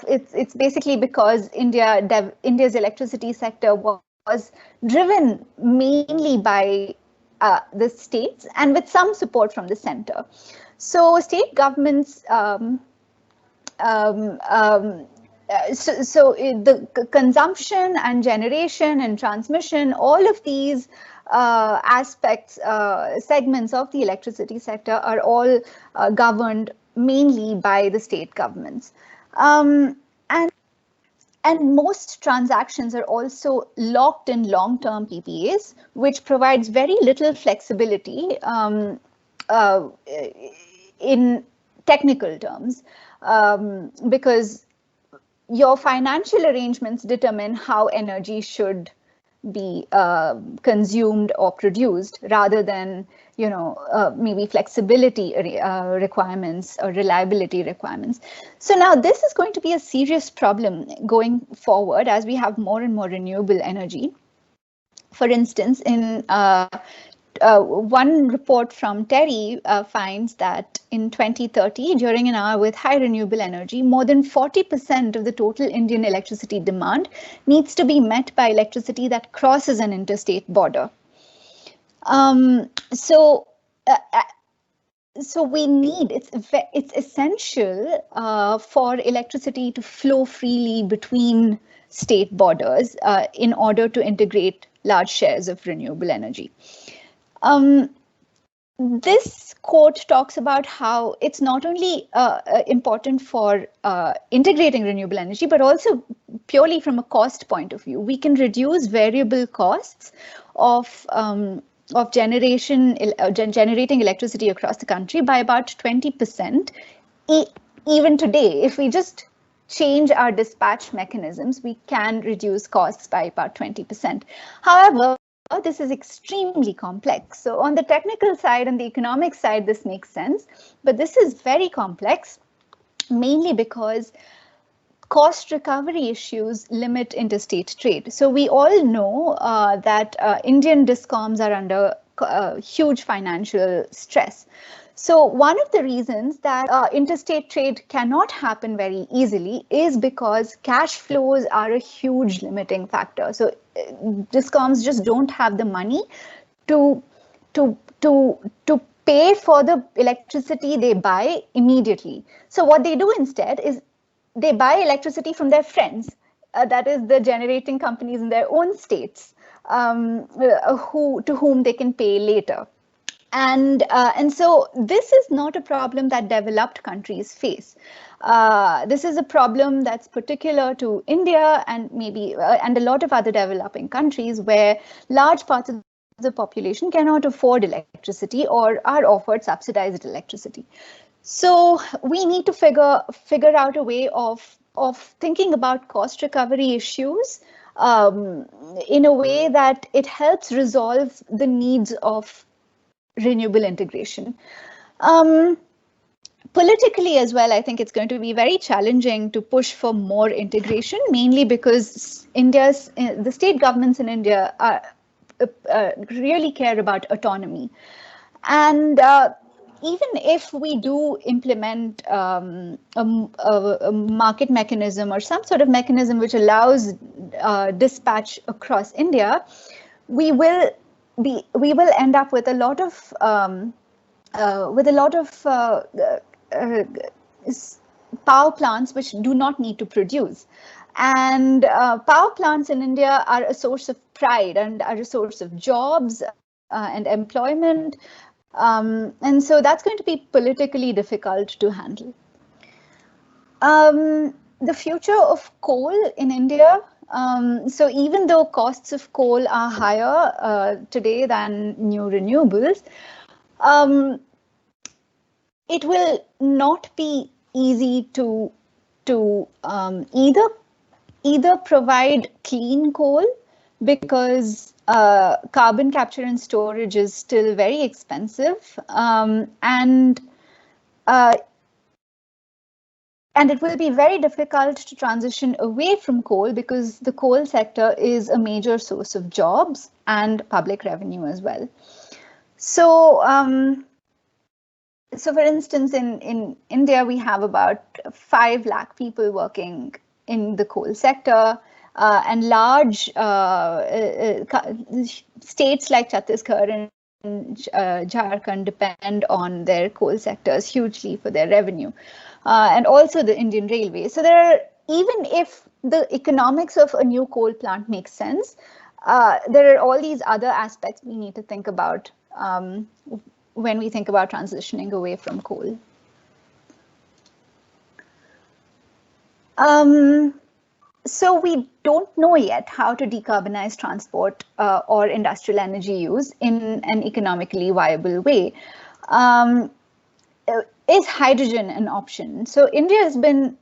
it's basically because India's electricity sector was driven mainly by the states and with some support from the center. So state governments the consumption and generation and transmission, all of these aspects, segments of the electricity sector are all governed mainly by the state governments. And most transactions are also locked in long-term PPAs, which provides very little flexibility in technical terms, because your financial arrangements determine how energy should be consumed or produced, rather than, you know, maybe flexibility requirements or reliability requirements. So now this is going to be a serious problem going forward as we have more and more renewable energy. For instance, in one report from Terry finds that in 2030, during an hour with high renewable energy, more than 40% of the total Indian electricity demand needs to be met by electricity that crosses an interstate border. So we need, it's essential for electricity to flow freely between state borders in order to integrate large shares of renewable energy. This quote talks about how it's not only important for integrating renewable energy, but also purely from a cost point of view. We can reduce variable costs of generating electricity across the country by about 20%. Even today, if we just change our dispatch mechanisms, we can reduce costs by about 20%. However, this is extremely complex. So on the technical side and the economic side, this makes sense, but this is very complex, mainly because cost recovery issues limit interstate trade. So we all know that Indian discoms are under huge financial stress. So one of the reasons that interstate trade cannot happen very easily is because cash flows are a huge limiting factor. So discoms just don't have the money to pay for the electricity they buy immediately. So what they do instead is they buy electricity from their friends, that is the generating companies in their own states, to whom they can pay later. And so this is not a problem that developed countries face. This is a problem that's particular to India and maybe and a lot of other developing countries where large parts of the population cannot afford electricity or are offered subsidized electricity. So we need to figure out a way of thinking about cost recovery issues in a way that it helps resolve the needs of renewable integration. Politically as well, I think it's going to be very challenging to push for more integration, mainly because the state governments in India really care about autonomy. And even if we do implement a market mechanism or some sort of mechanism which allows dispatch across India, we will end up with a lot power plants which do not need to produce. And power plants in India are a source of pride and are a source of jobs and employment. And so that's going to be politically difficult to handle. The future of coal in India, so even though costs of coal are higher today than new renewables, it will not be easy to either provide clean coal, because carbon capture and storage is still very expensive, and it will be very difficult to transition away from coal, because the coal sector is a major source of jobs and public revenue as well. So, so for instance, in India, we have about 5 lakh people working in the coal sector, and large states like Chhattisgarh and Jharkhand depend on their coal sectors hugely for their revenue, and also the Indian Railways. So there are, even if the economics of a new coal plant makes sense, there are all these other aspects we need to think about when we think about transitioning away from coal. So we don't know yet how to decarbonize transport or industrial energy use in an economically viable way. Is hydrogen an option? So India has been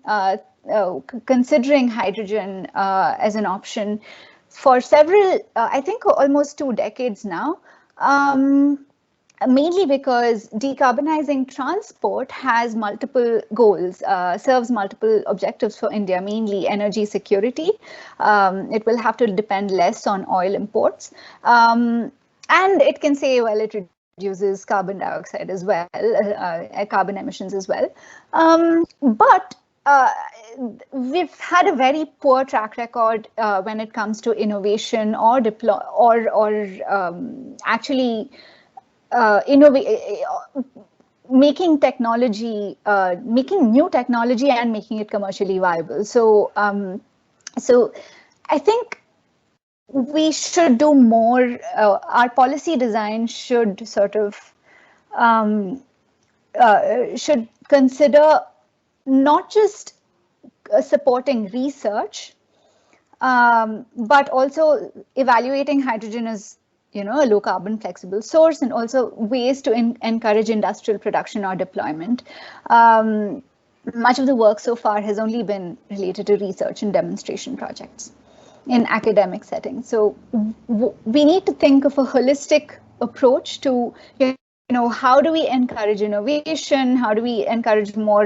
considering hydrogen as an option for several, I think almost 2 decades now. Mainly because decarbonizing transport has multiple goals, serves multiple objectives for India, mainly energy security. It will have to depend less on oil imports. And it can say, well, it reduces carbon dioxide as well, carbon emissions as well. But we've had a very poor track record when it comes to innovation or actually making technology, making new technology and making it commercially viable. So, so I think we should do more. Our policy design should sort of should consider not just supporting research, but also evaluating hydrogen as, you know, a low carbon flexible source, and also ways to encourage industrial production or deployment. Much of the work so far has only been related to research and demonstration projects in academic settings. So we need to think of a holistic approach to, you know, how do we encourage innovation? How do we encourage more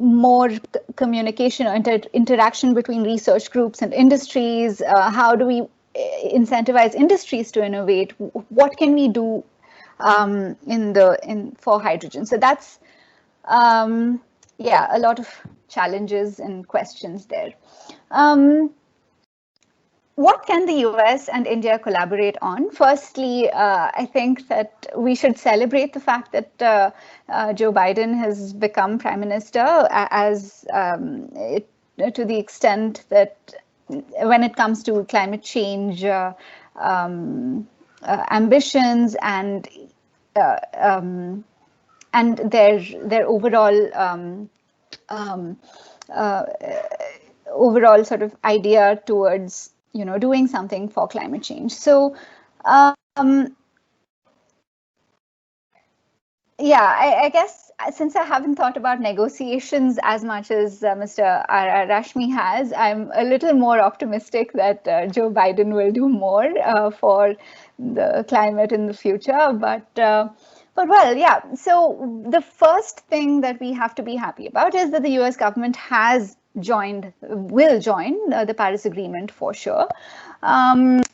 more communication or interaction between research groups and industries? How do we incentivize industries to innovate? What can we do for hydrogen? So that's yeah, a lot of challenges and questions there. What can the US and India collaborate on? Firstly, I think that we should celebrate the fact that Joe Biden has become Prime Minister, as to the extent that when it comes to climate change ambitions and their overall overall sort of idea towards, you know, doing something for climate change. So yeah, I guess since I haven't thought about negotiations as much as Mr. Rashmi has, I'm a little more optimistic that Joe Biden will do more for the climate in the future. But well, yeah. So the first thing that we have to be happy about is that the US government will join the Paris Agreement for sure, and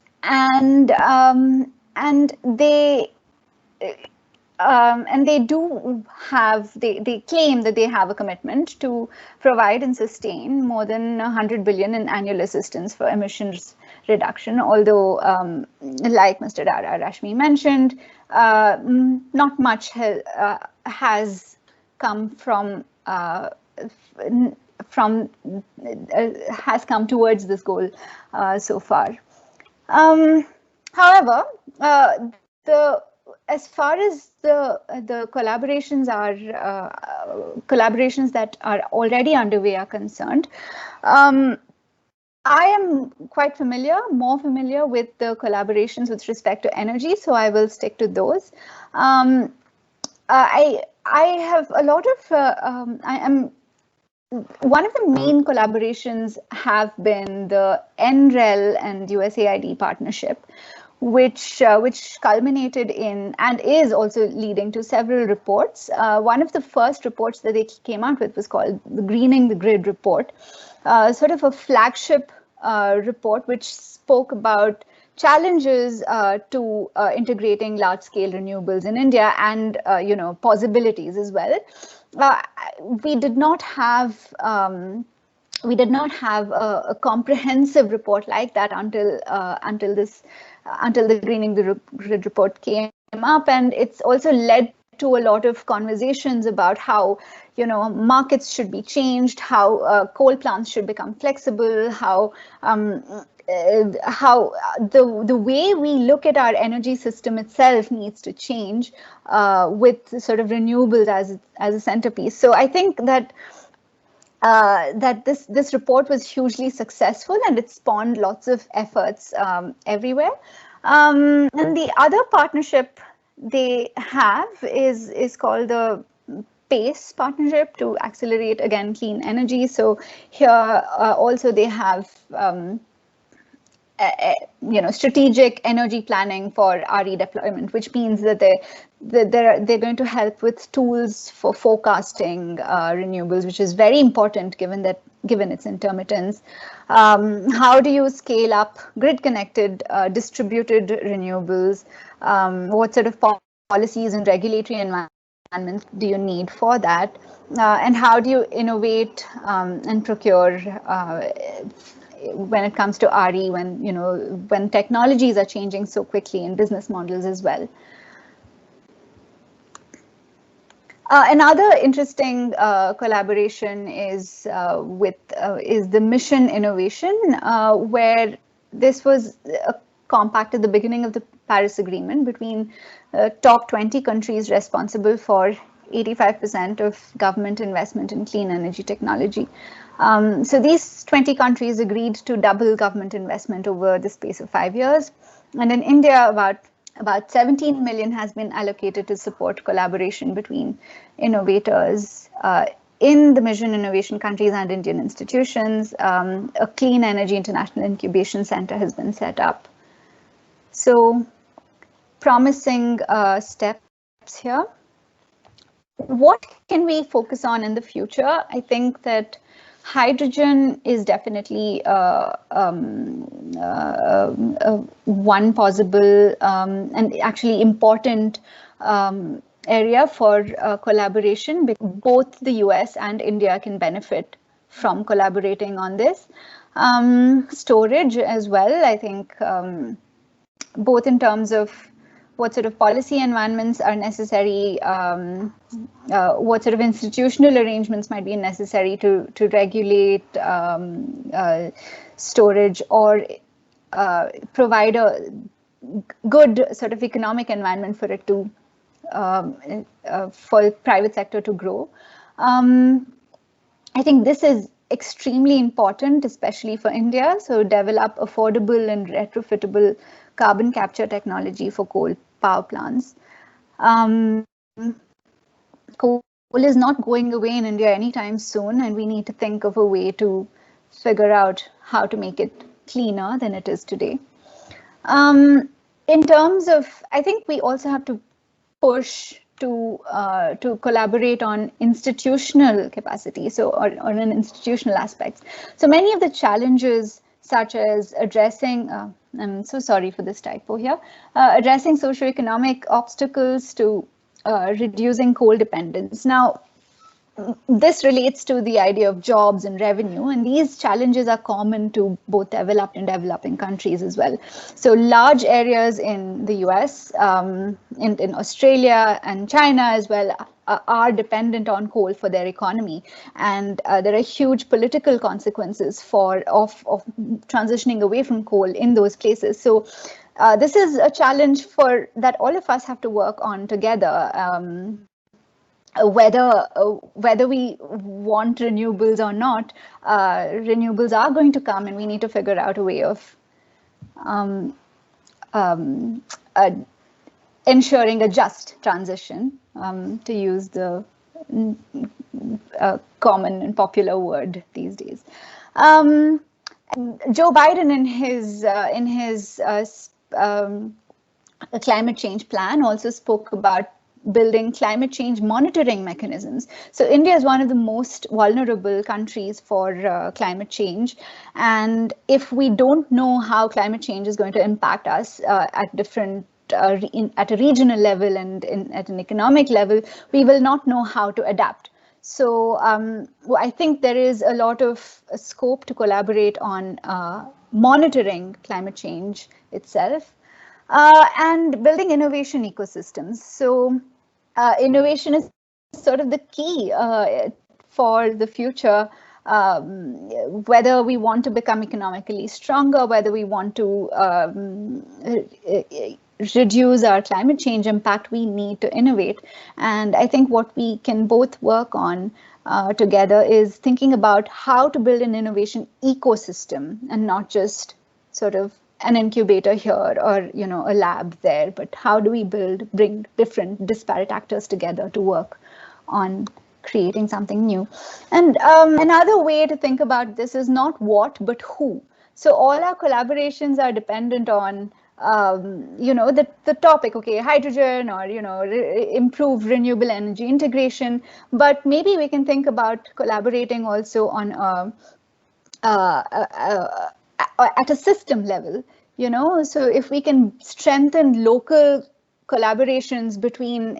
they do have, they claim that they have a commitment to provide and sustain more than 100 billion in annual assistance for emissions reduction, although like Mr. Rashmi mentioned, not much has come has come towards this goal so far. However, as far as the collaborations that are already underway are concerned, I am quite more familiar with the collaborations with respect to energy, so I will stick to those. I have a lot of one of the main collaborations have been the NREL and USAID partnership, which culminated in and is also leading to several reports. One of the first reports that they came out with was called the Greening the Grid report, sort of a flagship report which spoke about challenges to integrating large-scale renewables in India and possibilities as well. We did not have a comprehensive report like that until the Greening the Grid report came up, and it's also led to a lot of conversations about how markets should be changed, how coal plants should become flexible, how the way we look at our energy system itself needs to change with sort of renewables as a centerpiece. So I think that this report was hugely successful, and it spawned lots of efforts everywhere. And the other partnership they have is called the PACE partnership to accelerate, again, clean energy. So here also they have strategic energy planning for RE deployment, which means that they're going to help with tools for forecasting renewables, which is very important given its intermittence. How do you scale up grid-connected distributed renewables? What sort of policies and regulatory environments do you need for that? And how do you innovate and procure when it comes to RE, when technologies are changing so quickly and business models as well? Another interesting collaboration is the mission innovation, where this was a compact at the beginning of the Paris Agreement between top 20 countries responsible for 85% of government investment in clean energy technology. So these 20 countries agreed to double government investment over the space of 5 years. And in India, about 17 million has been allocated to support collaboration between innovators in the mission innovation countries and Indian institutions. A Clean Energy International Incubation Center has been set up. So promising steps here. What can we focus on in the future? I think that hydrogen is definitely one possible and actually important area for collaboration. Both the US and India can benefit from collaborating on this. Storage as well, I think, both in terms of what sort of policy environments are necessary, what sort of institutional arrangements might be necessary to regulate storage or provide a good sort of economic environment for it to, for private sector to grow. I think this is extremely important, especially for India. So develop affordable and retrofittable carbon capture technology for coal power plants. Coal is not going away in India anytime soon, and we need to think of a way to figure out how to make it cleaner than it is today. In terms of, I think we also have to push to collaborate on institutional capacity, so on an institutional aspects. So many of the challenges, such as addressing, I'm so sorry for this typo here, addressing socioeconomic obstacles to reducing coal dependence. Now, this relates to the idea of jobs and revenue, and these challenges are common to both developed and developing countries as well. So large areas in the US, in Australia and China as well, are dependent on coal for their economy, and there are huge political consequences of transitioning away from coal in those places. So this is a challenge that all of us have to work on together. Whether we want renewables or not, renewables are going to come, and we need to figure out a way of ensuring a just transition, to use the common and popular word these days. Joe Biden in his climate change plan also spoke about building climate change monitoring mechanisms. So India is one of the most vulnerable countries for climate change. And if we don't know how climate change is going to impact us at a regional level and at an economic level, we will not know how to adapt. So I think there is a lot of scope to collaborate on monitoring climate change itself, and building innovation ecosystems. So innovation is sort of the key for the future, whether we want to become economically stronger, whether we want to reduce our climate change impact, we need to innovate. And I think what we can both work on together is thinking about how to build an innovation ecosystem, and not just sort of an incubator here or a lab there, but how do we bring different disparate actors together to work on creating something new. And another way to think about this is not what but who. So all our collaborations are dependent on the topic, okay, hydrogen, or improve renewable energy integration, but maybe we can think about collaborating also on at a system level, so if we can strengthen local collaborations between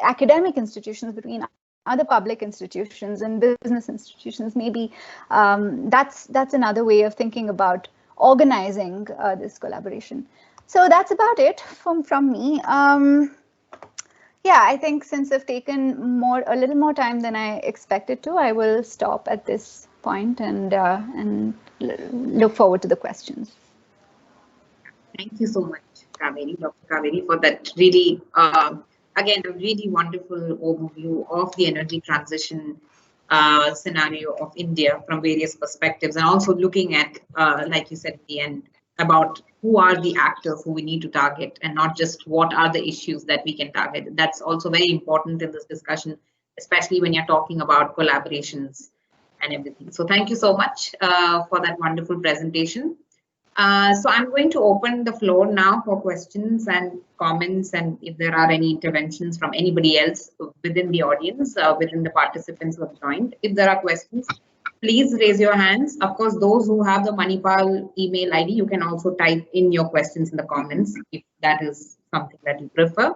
academic institutions, between other public institutions and business institutions, maybe that's another way of thinking about organizing this collaboration. So that's about it from me. Yeah, I think since I've taken a little more time than I expected to, I will stop at this point and look forward to the questions. Thank you so much, Kaveri, Dr. Kaveri, for that really, again, a really wonderful overview of the energy transition scenario of India from various perspectives, and also looking at, like you said at the end, about who are the actors who we need to target, and not just what are the issues that we can target. That's also very important in this discussion, especially when you're talking about collaborations and everything. So thank you so much for that wonderful presentation. So I'm going to open the floor now for questions and comments, and if there are any interventions from anybody else within the audience, within the participants who have joined. If there are questions, please raise your hands. Of course, those who have the Manipal email ID, you can also type in your questions in the comments if that is something that you prefer.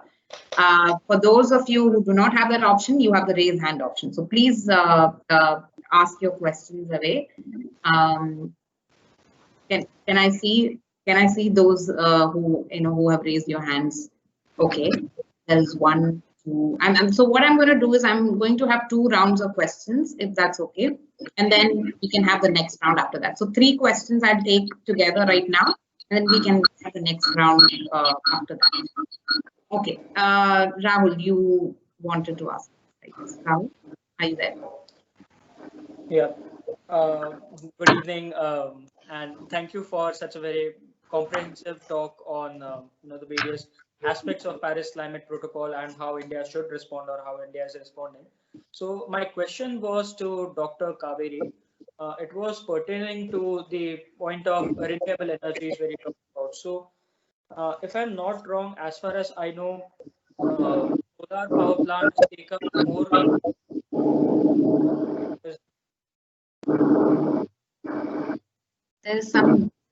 For those of you who do not have that option, you have the raise hand option. So please ask your questions away. Can I see those who have raised your hands? Okay, there's one, two. So what I'm going to do is I'm going to have 2 rounds of questions, if that's okay, and then we can have the next round after that. So 3 questions I'll take together right now, and then we can have the next round after that. Okay, Rahul, you wanted to ask. Rahul, are you there? Yeah. Good evening, and thank you for such a very comprehensive talk on the various aspects of Paris Climate Protocol and how India should respond, or how India is responding. So my question was to Dr. Kaveri. It was pertaining to the point of renewable energies where you talked about. So if I'm not wrong, as far as I know, solar power plants take up more.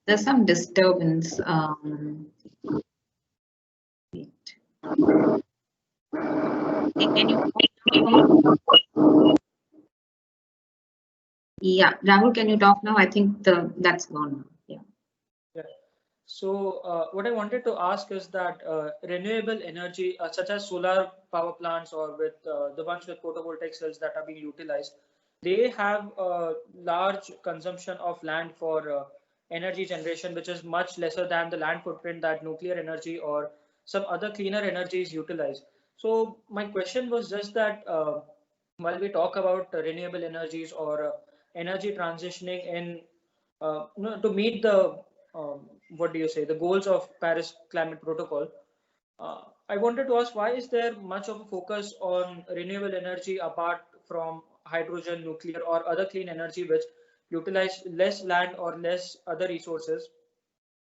There's some disturbance. Can you? Yeah, Rahul, can you talk now? I think that's gone. Yeah. Yeah. So what I wanted to ask is that renewable energy, such as solar power plants or with the ones with photovoltaic cells that are being utilized, they have a large consumption of land for energy generation, which is much lesser than the land footprint that nuclear energy or some other cleaner energies utilize. So my question was just that while we talk about renewable energies or energy transitioning in to meet the what do you say, the goals of Paris Climate Protocol. I wanted to ask, why is there much of a focus on renewable energy apart from hydrogen, nuclear, or other clean energy which utilize less land or less other resources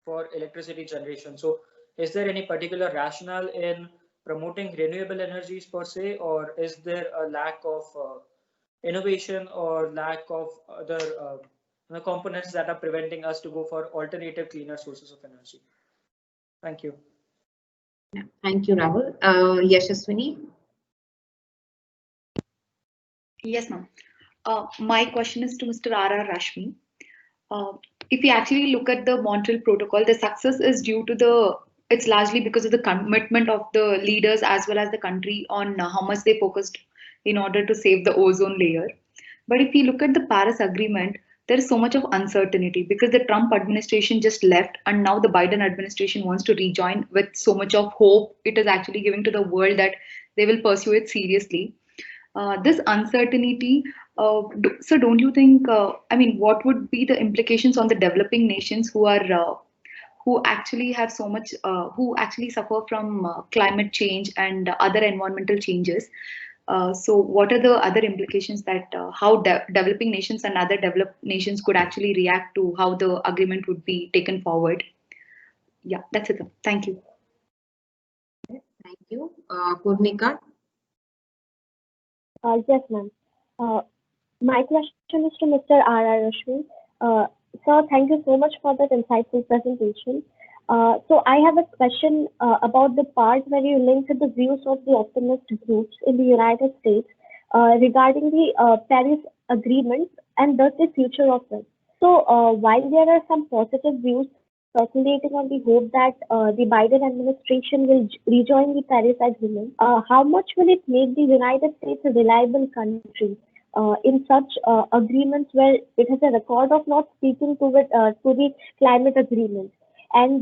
for electricity generation? So, is there any particular rationale in promoting renewable energies per se, or is there a lack of innovation or lack of other components that are preventing us to go for alternative, cleaner sources of energy? Thank you. Yeah. Thank you, Rahul. Yashaswini? Yes, ma'am. My question is to Mr. R.R. Rashmi. If we actually look at the Montreal Protocol, the success is due to it's largely because of the commitment of the leaders as well as the country on how much they focused in order to save the ozone layer. But if we look at the Paris Agreement, there is so much of uncertainty because the Trump administration just left and now the Biden administration wants to rejoin with so much of hope. It is actually giving to the world that they will pursue it seriously. This uncertainty, so don't you think, I mean, what would be the implications on the developing nations who actually have so much, who actually suffer from climate change and other environmental changes? So what are the other implications that how developing nations and other developed nations could actually react to how the agreement would be taken forward? Yeah, that's it. Thank you. Thank you. Purnika? Yes, ma'am. My question is to Mr. R.R. Rashmi. Sir, thank you so much for that insightful presentation. So I have a question about the part where you linked the views of the optimist groups in the United States regarding the Paris Agreement and thus the future of it. So while there are some positive views circulating on the hope that the Biden administration will rejoin the Paris Agreement, how much will it make the United States a reliable country in such agreements where it has a record of not speaking to the climate agreement? And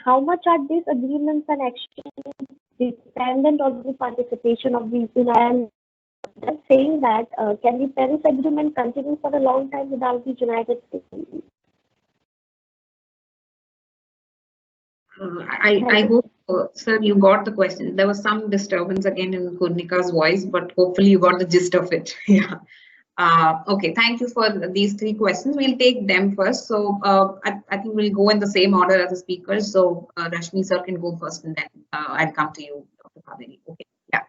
how much are these agreements and actions dependent on the participation of the United? Just saying that can the Paris Agreement continue for a long time without the United States? I hope, sir, you got the question. There was some disturbance again in Purnika's voice, but hopefully you got the gist of it. Yeah. Okay, thank you for these three questions. We'll take them first. So I think we'll go in the same order as the speakers. So Rashmi sir can go first and then I'll come to you, Dr. Kaveri. Okay, yeah.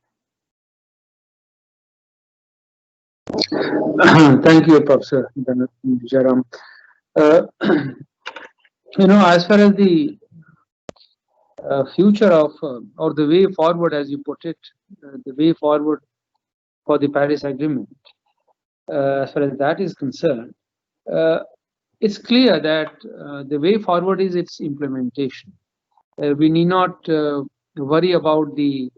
Thank you, Professor Dhanasree Jayaram. As far as the future of or the way forward, as you put it, the way forward for the Paris Agreement, as far as that is concerned, it's clear that the way forward is its implementation. We need not worry about the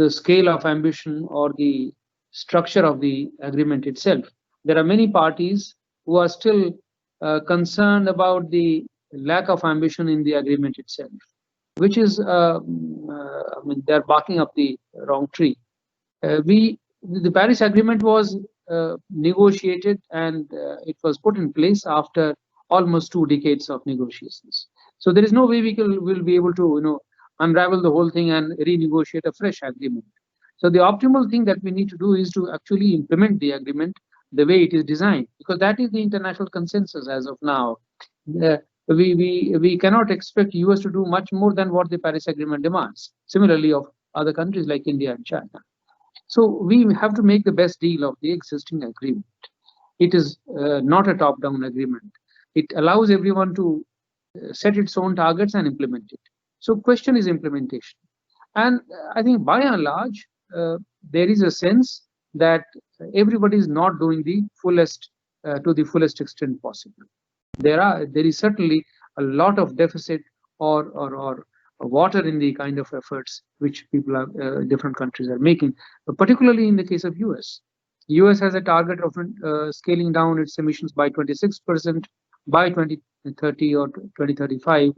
scale of ambition or the structure of the agreement itself. There are many parties who are still concerned about the lack of ambition in the agreement itself, which is, I mean, they're barking up the wrong tree. The Paris Agreement was negotiated and it was put in place after almost 2 decades of negotiations. So there is no way we will be able to, unravel the whole thing and renegotiate a fresh agreement. So the optimal thing that we need to do is to actually implement the agreement the way it is designed, because that is the international consensus as of now. We cannot expect US to do much more than what the Paris Agreement demands. Similarly, of other countries like India and China. So we have to make the best deal of the existing agreement. It is not a top-down agreement. It allows everyone to set its own targets and implement it. So question is implementation. And I think by and large, there is a sense that everybody is not doing the fullest to the fullest extent possible. There is certainly a lot of deficit or water in the kind of efforts which people are different countries are making, particularly in the case of US. US has a target of scaling down its emissions by 26% by 2030 or 2035.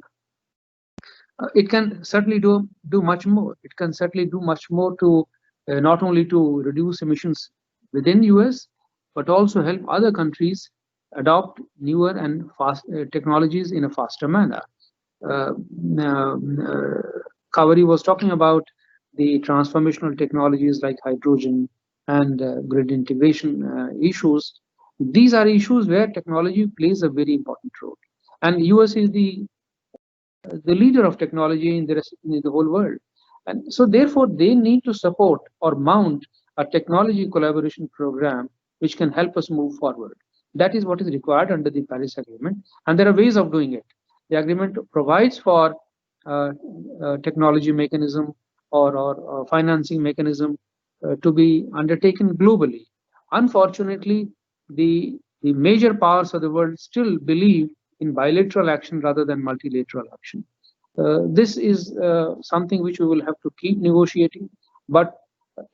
It can certainly do much more. It can certainly do much more to not only to reduce emissions within US, but also help other countries adopt newer and fast technologies in a faster manner. Kaveri was talking about the transformational technologies like hydrogen and grid integration issues. These are issues where technology plays a very important role, and US is the leader of technology in the whole world, and so therefore they need to support or mount a technology collaboration program which can help us move forward. That is what is required under the Paris Agreement, and there are ways of doing it. The agreement provides for technology mechanism or financing mechanism to be undertaken globally. Unfortunately, the major powers of the world still believe in bilateral action rather than multilateral action. This is something which we will have to keep negotiating, but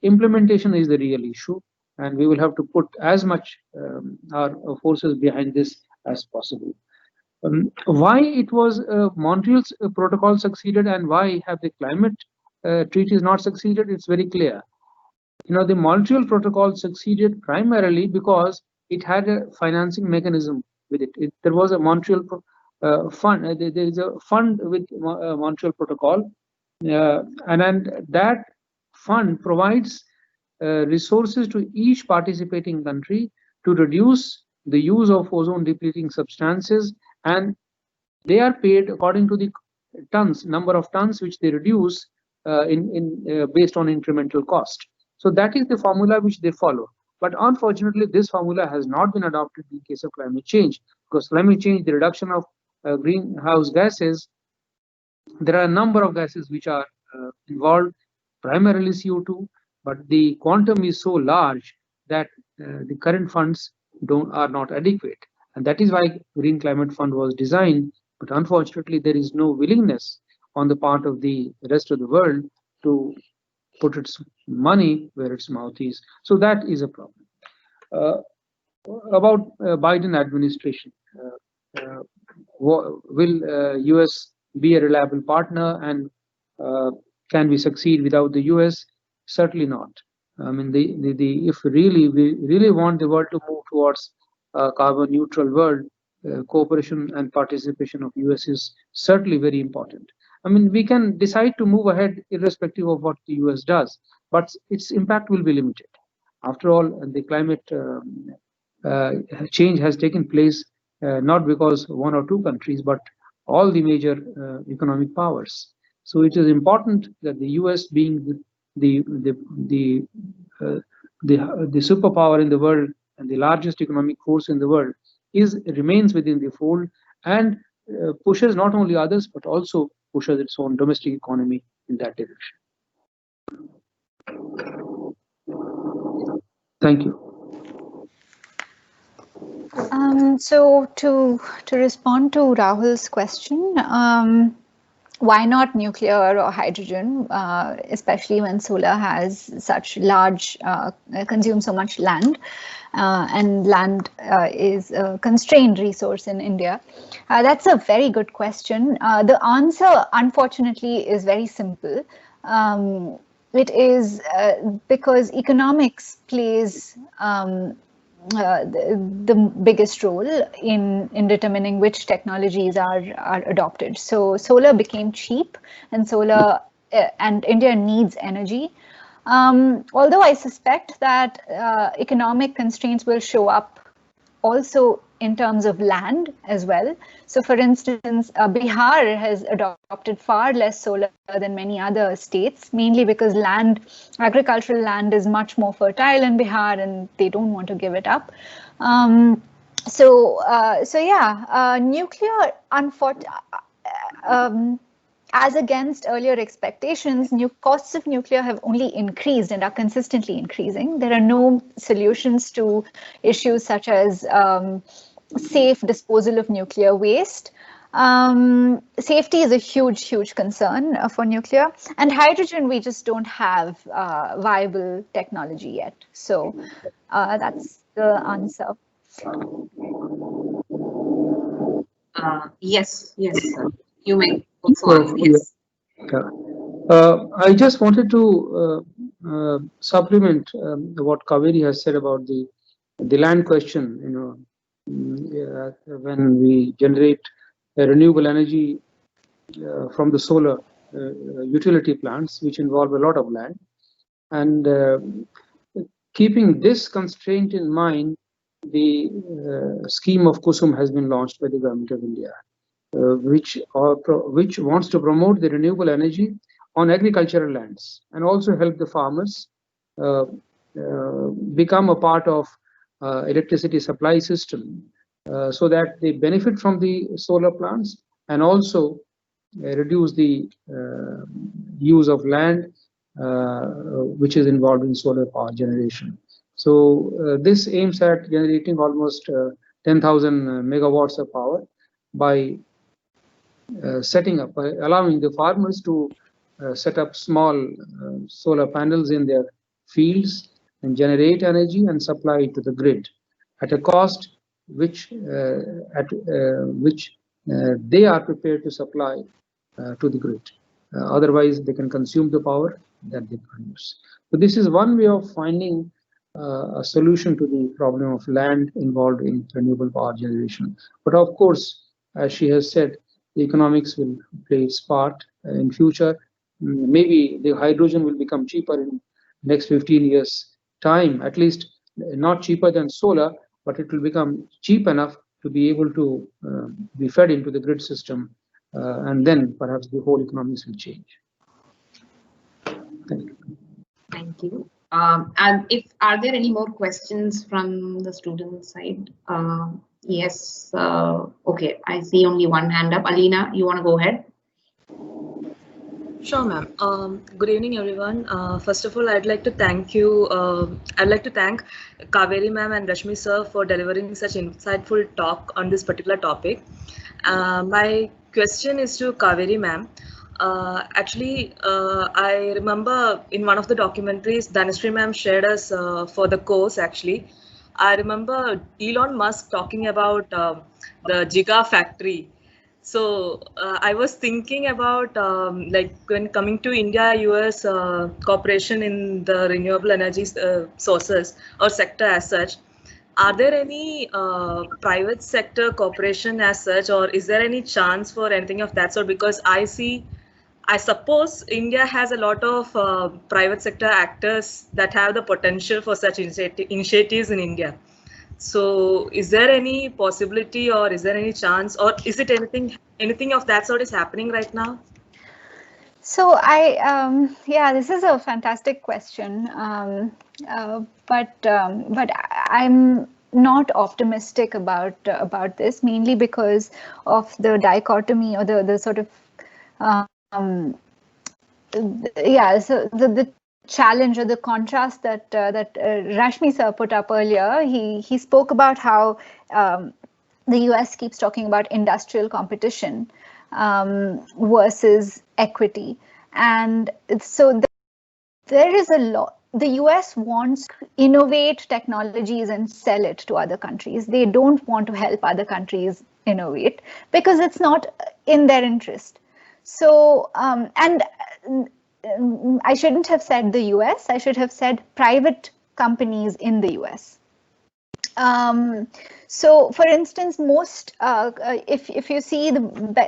implementation is the real issue, and we will have to put as much our forces behind this as possible. Why it was Montreal's protocol succeeded and why have the climate treaties not succeeded? It's very clear. The Montreal protocol succeeded primarily because it had a financing mechanism with it. There was a Montreal fund. There is a fund with Montreal protocol, and that fund provides resources to each participating country to reduce the use of ozone depleting substances, and they are paid according to the number of tons which they reduce based on incremental cost. So that is the formula which they follow. But unfortunately, this formula has not been adopted in case of climate change, because climate change, the reduction of greenhouse gases, there are a number of gases which are involved, primarily CO2, but the quantum is so large that the current funds are not adequate. And that is why Green Climate Fund was designed. But unfortunately, there is no willingness on the part of the rest of the world to put its money where its mouth is. So that is a problem. About Biden administration, will US be a reliable partner, and can we succeed without the US? Certainly not. I mean, if we really want the world to move towards a carbon neutral world, cooperation and participation of US is certainly very important. I mean, we can decide to move ahead irrespective of what the US does, but its impact will be limited. After all, the climate change has taken place not because one or two countries, but all the major economic powers. So it is important that the US, being the superpower in the world and the largest economic force in the world, remains within the fold and pushes not only others but also pushes its own domestic economy in that direction. Thank you. So to respond to Rahul's question, why not nuclear or hydrogen, especially when solar has such large, consumes so much land, and land is a constrained resource in India? That's a very good question. The answer, unfortunately, is very simple. It is because economics plays the biggest role in determining which technologies are adopted. So solar became cheap, and and India needs energy. Although I suspect that economic constraints will show up also in terms of land as well. So for instance, Bihar has adopted far less solar than many other states, mainly because agricultural land is much more fertile in Bihar and they don't want to give it up. So yeah, nuclear, as against earlier expectations, costs of nuclear have only increased and are consistently increasing. There are no solutions to issues such as safe disposal of nuclear waste. Safety is a huge concern for nuclear, and hydrogen we just don't have viable technology yet. So that's the answer. Yes, sir. You may also answer. Yes. I just wanted to supplement what Kaveri has said about the land question. When we generate renewable energy from the solar utility plants, which involve a lot of land, and keeping this constraint in mind, the scheme of Kusum has been launched by the Government of India, which wants to promote the renewable energy on agricultural lands and also help the farmers become a part of electricity supply system, so that they benefit from the solar plants and also reduce the use of land which is involved in solar power generation. So this aims at generating almost 10,000 megawatts of power by allowing the farmers to set up small solar panels in their fields and generate energy and supply it to the grid at a cost which they are prepared to supply to the grid. Otherwise, they can consume the power that they produce. So this is one way of finding a solution to the problem of land involved in renewable power generation. But of course, as she has said, the economics will play its part in future. Maybe the hydrogen will become cheaper in next 15 years time, at least not cheaper than solar, but it will become cheap enough to be able to be fed into the grid system, and then perhaps the whole economics will change. Thank you. Thank you. And are there any more questions from the student side? Yes. Okay, I see only one hand up. Alina, you want to go ahead? Sure, ma'am. Good evening, everyone. First of all, I'd like to thank you. I'd like to thank Kaveri ma'am and Rashmi sir for delivering such insightful talk on this particular topic. My question is to Kaveri ma'am. I remember in one of the documentaries Dhanasree ma'am shared us for the course. Actually, I remember Elon Musk talking about the Giga factory. So I was thinking about like when coming to India-US cooperation in the renewable energy sources or sector as such. Are there any private sector cooperation as such, or is there any chance for anything of that sort? Because I suppose India has a lot of private sector actors that have the potential for such initiatives in India. So is there any possibility, or is there any chance, or is it anything of that sort is happening right now? So yeah, this is a fantastic question, but I'm not optimistic about this, mainly because of the dichotomy or the sort of yeah. So the challenge or the contrast that Rashmi sir put up earlier, he spoke about how the US keeps talking about industrial competition versus equity, and so there is a lot. The US wants to innovate technologies and sell it to other countries. They don't want to help other countries innovate because it's not in their interest. So and I shouldn't have said the US, I should have said private companies in the US. So for instance, most, if you see the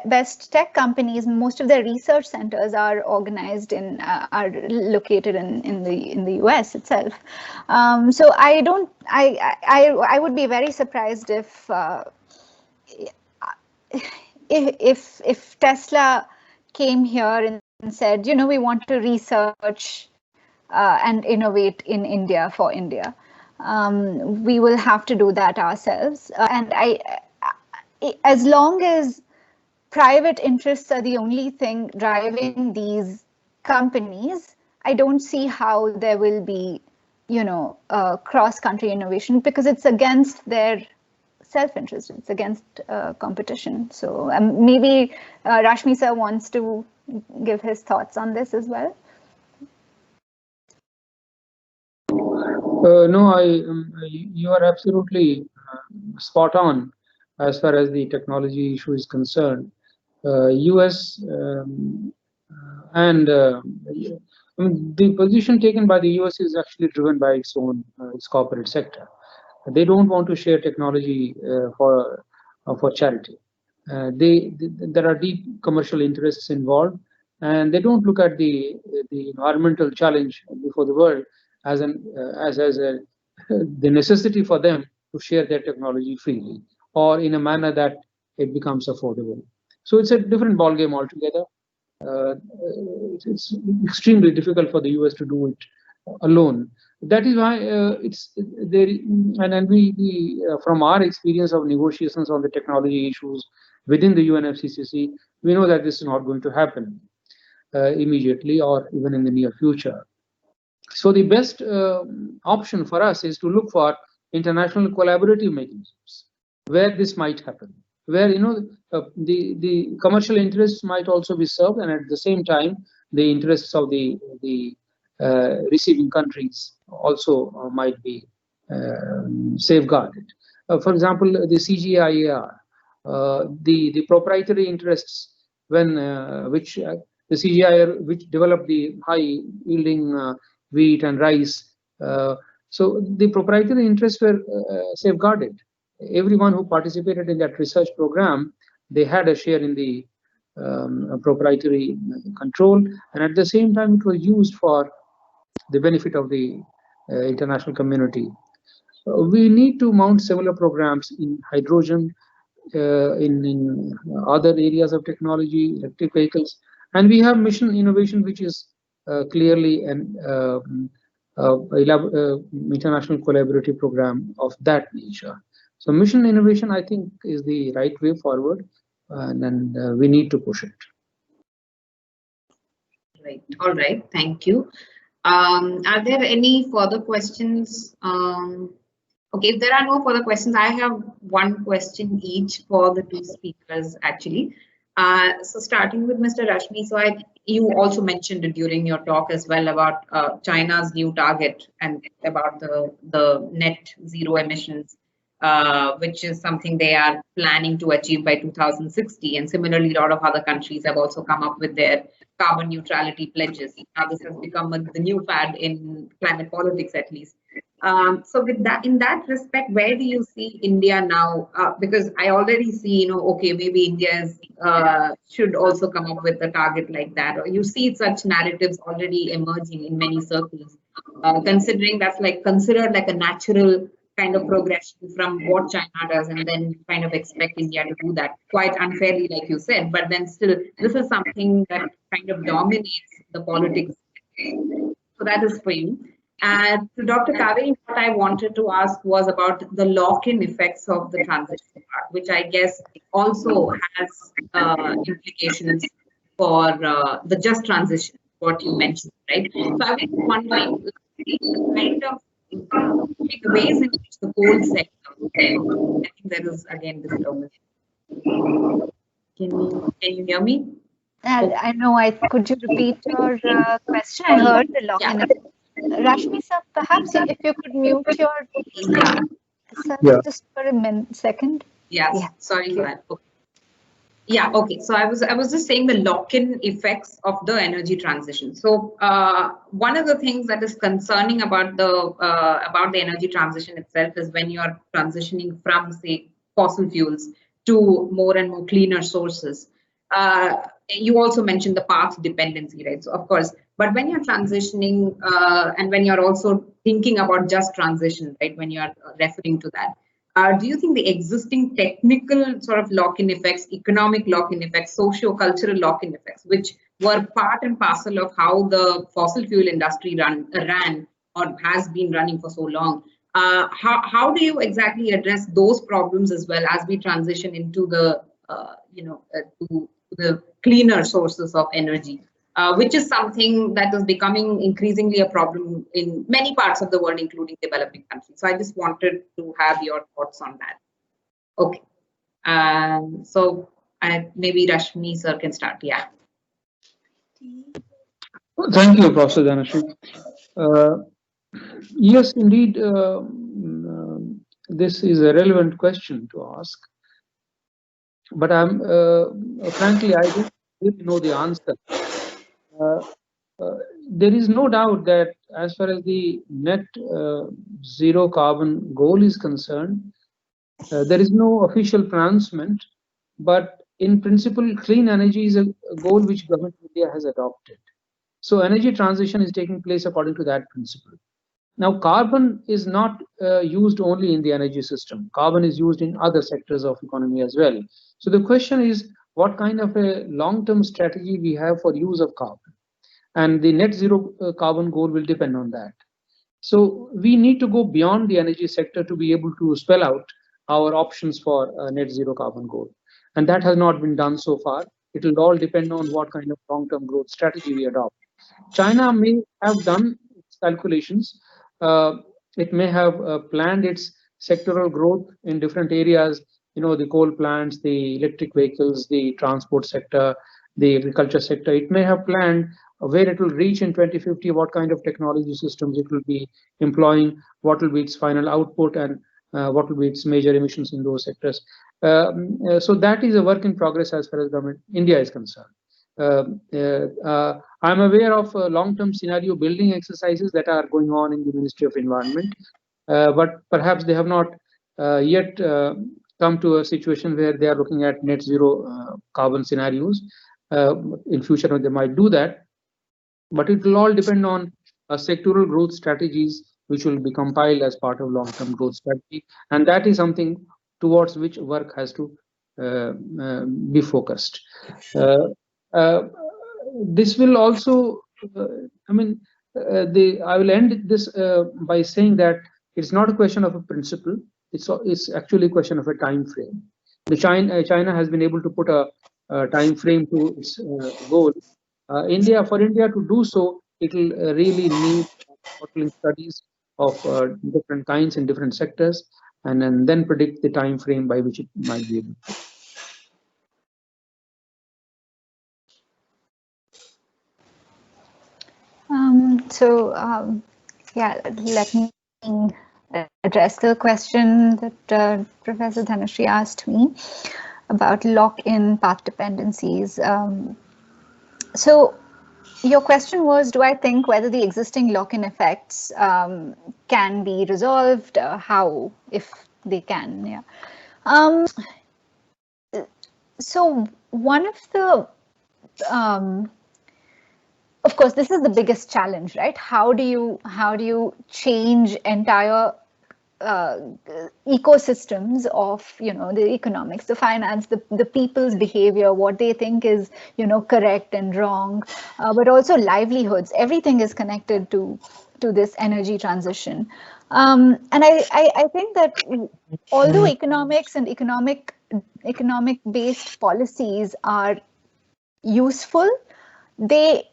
best tech companies, most of their research centers are organized are located in the US itself. So I would be very surprised if Tesla came here and said, you know, we want to research and innovate in India for India. We will have to do that ourselves. And as long as private interests are the only thing driving these companies, I don't see how there will be, cross-country innovation, because it's against their self-interest, it's against competition. So maybe Rashmi sir wants to give his thoughts on this as well. No, you are absolutely spot on as far as the technology issue is concerned. US and the position taken by the US is actually driven by its own its corporate sector. They don't want to share technology for charity. There are deep commercial interests involved, and they don't look at the environmental challenge before the world as the necessity for them to share their technology freely or in a manner that it becomes affordable. So it's a different ballgame altogether. It's extremely difficult for the US to do it alone. That is why it's there, and we from our experience of negotiations on the technology issues within the UNFCCC, we know that this is not going to happen immediately or even in the near future. So the best option for us is to look for international collaborative mechanisms where this might happen, where the commercial interests might also be served, and at the same time the interests of the receiving countries also might be safeguarded. For example, the CGIAR, the proprietary interests which the CGIAR, which developed the high yielding wheat and rice. So the proprietary interests were safeguarded. Everyone who participated in that research program, they had a share in the proprietary control, and at the same time it was used for the benefit of the international community. We need to mount similar programs in hydrogen, in other areas of technology, electric vehicles, and we have mission innovation, which is clearly an international collaborative program of that nature. So mission innovation, I think, is the right way forward, and we need to push it. Right. All right. Thank you. Are there any further questions? Okay, if there are no further questions, I have one question each for the two speakers, actually. So starting with Mr. Rashmi, so you also mentioned it during your talk as well about China's new target and about the net zero emissions, which is something they are planning to achieve by 2060. And similarly, a lot of other countries have also come up with their carbon neutrality pledges. Now this has become the new fad in climate politics, at least. So with that, in that respect, where do you see India now? Because I already see, okay, maybe India should also come up with a target like that, or you see such narratives already emerging in many circles, considering that's considered like a natural kind of progression from what China does, and then kind of expect India to do that quite unfairly, like you said. But then still, this is something that kind of dominates the politics. So that is for you. And to Dr. Kaveri, what I wanted to ask was about the lock-in effects of the transition part, which I guess also has implications for the just transition, what you mentioned, right? So I was wondering, kind of the ways in which the coal sector, I think there is again disturbance. Can you hear me? I know. Could you repeat your question? I heard the lock-in effect. Rashmi sir, perhaps if you could mute your just for a second. Yes, yeah. Sorry for that. Okay. Yeah, okay. So I was just saying the lock-in effects of the energy transition. So one of the things that is concerning about the energy transition itself is when you are transitioning from, say, fossil fuels to more and more cleaner sources. You also mentioned the path dependency, right? So of course, but when you're transitioning and when you're also thinking about just transition, right? When you're referring to that, do you think the existing technical sort of lock-in effects, economic lock-in effects, socio-cultural lock-in effects, which were part and parcel of how the fossil fuel industry ran or has been running for so long, how do you exactly address those problems as well as we transition into the to the cleaner sources of energy, which is something that is becoming increasingly a problem in many parts of the world, including developing countries. So I just wanted to have your thoughts on that. Okay. So maybe Rashmi sir can start. Yeah. Thank you, Professor Dhanasree. Yes, indeed, this is a relevant question to ask. But I'm frankly, I don't really know the answer. There is no doubt that as far as the net zero carbon goal is concerned, there is no official pronouncement, but in principle, clean energy is a goal which government of India has adopted. So energy transition is taking place according to that principle. Now, carbon is not used only in the energy system. Carbon is used in other sectors of economy as well. So the question is, what kind of a long-term strategy we have for use of carbon? And the net zero carbon goal will depend on that. So we need to go beyond the energy sector to be able to spell out our options for a net zero carbon goal. And that has not been done so far. It will all depend on what kind of long-term growth strategy we adopt. China may have done its calculations. It may have planned its sectoral growth in different areas, the coal plants, the electric vehicles, the transport sector, the agriculture sector. It may have planned where it will reach in 2050, what kind of technology systems it will be employing, what will be its final output, and what will be its major emissions in those sectors. So that is a work in progress as far as government India is concerned. I'm aware of long-term scenario building exercises that are going on in the Ministry of Environment, but perhaps they have not yet come to a situation where they are looking at net zero carbon scenarios. In future, they might do that, but it will all depend on sectoral growth strategies, which will be compiled as part of long-term growth strategy, and that is something towards which work has to be focused. This will also, I will end this by saying that it's not a question of a principle. It's actually a question of a time frame. China has been able to put a time frame to its goal. For India to do so, it will really need modeling studies of different kinds in different sectors, and then predict the time frame by which it might be able to. Yeah, let me address the question that Professor Dhanasree asked me about lock-in path dependencies. So your question was, do I think whether the existing lock-in effects can be resolved? How, if they can? Yeah. So one of the of course, this is the biggest challenge, right? How do you change entire ecosystems of the economics, the finance, the people's behavior, what they think is correct and wrong, but also livelihoods. Everything is connected to this energy transition, and I think that although economics and economic based policies are useful, they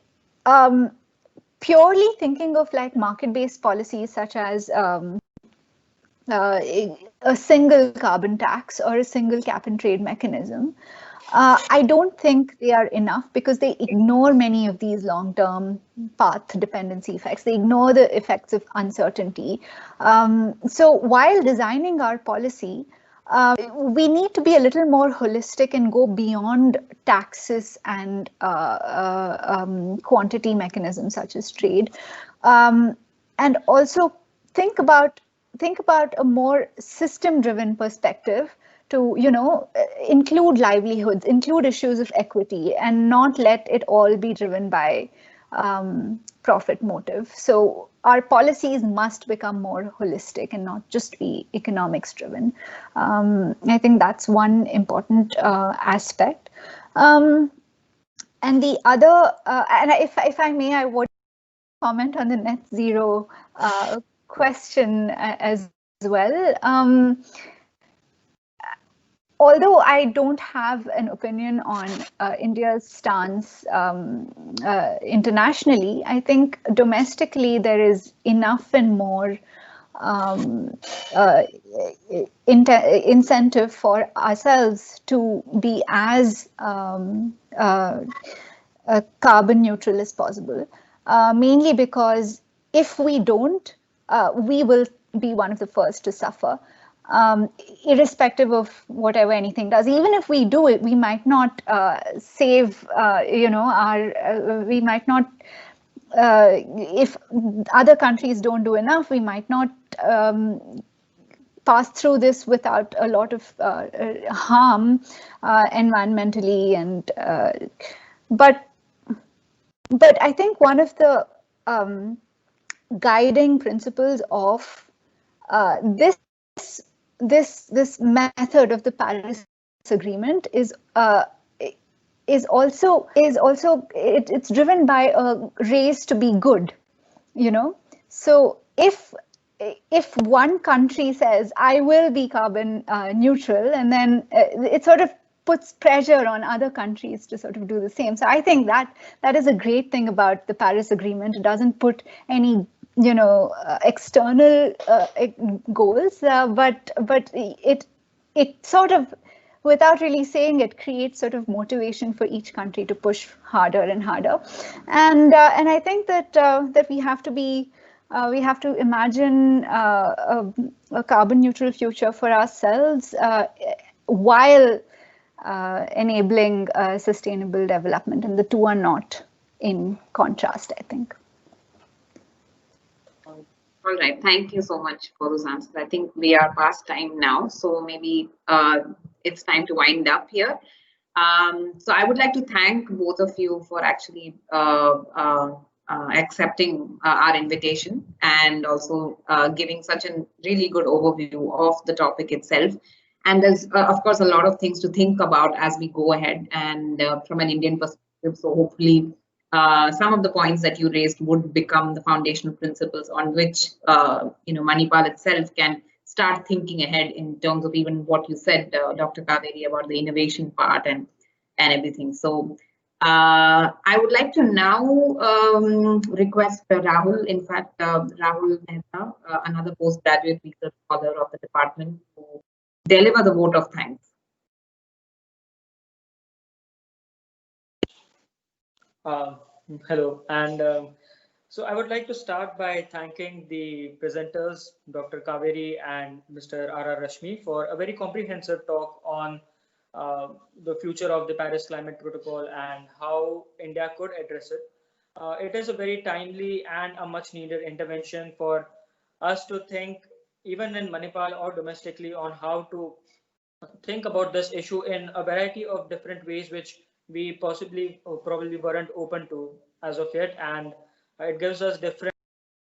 purely thinking of like market-based policies such as a single carbon tax or a single cap and trade mechanism, I don't think they are enough because they ignore many of these long-term path dependency effects. They ignore the effects of uncertainty. So while designing our policy, we need to be a little more holistic and go beyond taxes and quantity mechanisms such as trade, and also think about a more system-driven perspective to include livelihoods, include issues of equity, and not let it all be driven by profit motive. So our policies must become more holistic and not just be economics driven. I think that's one important aspect. And the other, and if I may, I would comment on the net zero question as well. although I don't have an opinion on India's stance internationally, I think domestically there is enough and more incentive for ourselves to be as carbon neutral as possible, mainly because if we don't, we will be one of the first to suffer. Irrespective of whatever anything does, even if we do it, we might not save, we might not, if other countries don't do enough, we might not pass through this without a lot of harm environmentally, and but I think one of the guiding principles of this method of the Paris Agreement is also it's driven by a race to be good, you know. So if one country says I will be carbon neutral, and then it sort of puts pressure on other countries to sort of do the same. So I think that is a great thing about the Paris Agreement. It doesn't put any external goals, but it sort of, without really saying it, creates sort of motivation for each country to push harder and harder. And I think that we have to be we have to imagine a carbon neutral future for ourselves while enabling sustainable development, and the two are not in contrast, I think. All right, thank you so much for those answers. I think we are past time now, so maybe it's time to wind up here. So I would like to thank both of you for actually accepting our invitation, and also giving such a really good overview of the topic itself. And there's, of course, a lot of things to think about as we go ahead, and from an Indian perspective. So hopefully, some of the points that you raised would become the foundational principles on which Manipal itself can start thinking ahead in terms of even what you said, Dr. Kaveri, about the innovation part and everything. So I would like to now request Rahul, in fact, Rahul Mehta, another postgraduate research scholar of the department, to deliver the vote of thanks. Hello, and so I would like to start by thanking the presenters, Dr. Kaveri and Mr. R.R. Rashmi, for a very comprehensive talk on the future of the Paris Climate Protocol and how India could address it. It is a very timely and a much needed intervention for us to think, even in Manipal or domestically, on how to think about this issue in a variety of different ways, which we possibly or probably weren't open to as of yet. And it gives us different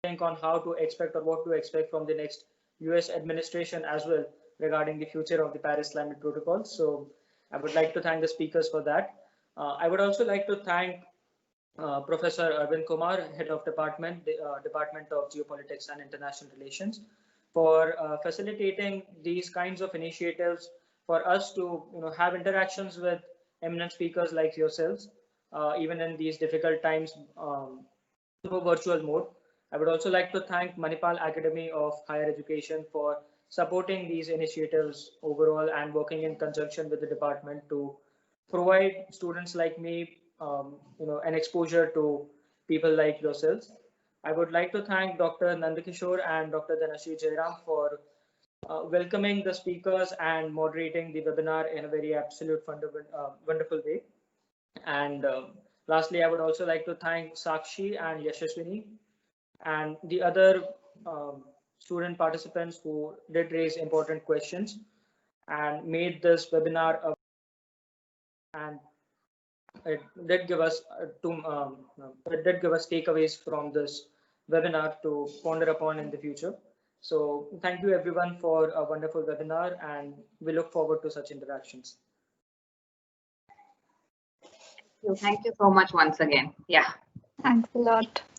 think on how to expect or what to expect from the next US administration as well regarding the future of the Paris Climate Protocol. So I would like to thank the speakers for that. I would also like to thank Professor Arvind Kumar, Head of Department, Department of Geopolitics and International Relations, for facilitating these kinds of initiatives for us to have interactions with eminent speakers like yourselves, even in these difficult times through virtual mode. I would also like to thank Manipal Academy of Higher Education for supporting these initiatives overall and working in conjunction with the department to provide students like me an exposure to people like yourselves. I would like to thank Dr. Nanda Kishore and Dr. Dhanasree Jayaram for welcoming the speakers and moderating the webinar in a very absolute wonderful way. And lastly, I would also like to thank Sakshi and Yashaswini and the other student participants who did raise important questions and made this webinar and it did give us takeaways from this webinar to ponder upon in the future. So thank you everyone for a wonderful webinar, and we look forward to such interactions. Thank you so much once again. Yeah. Thanks a lot.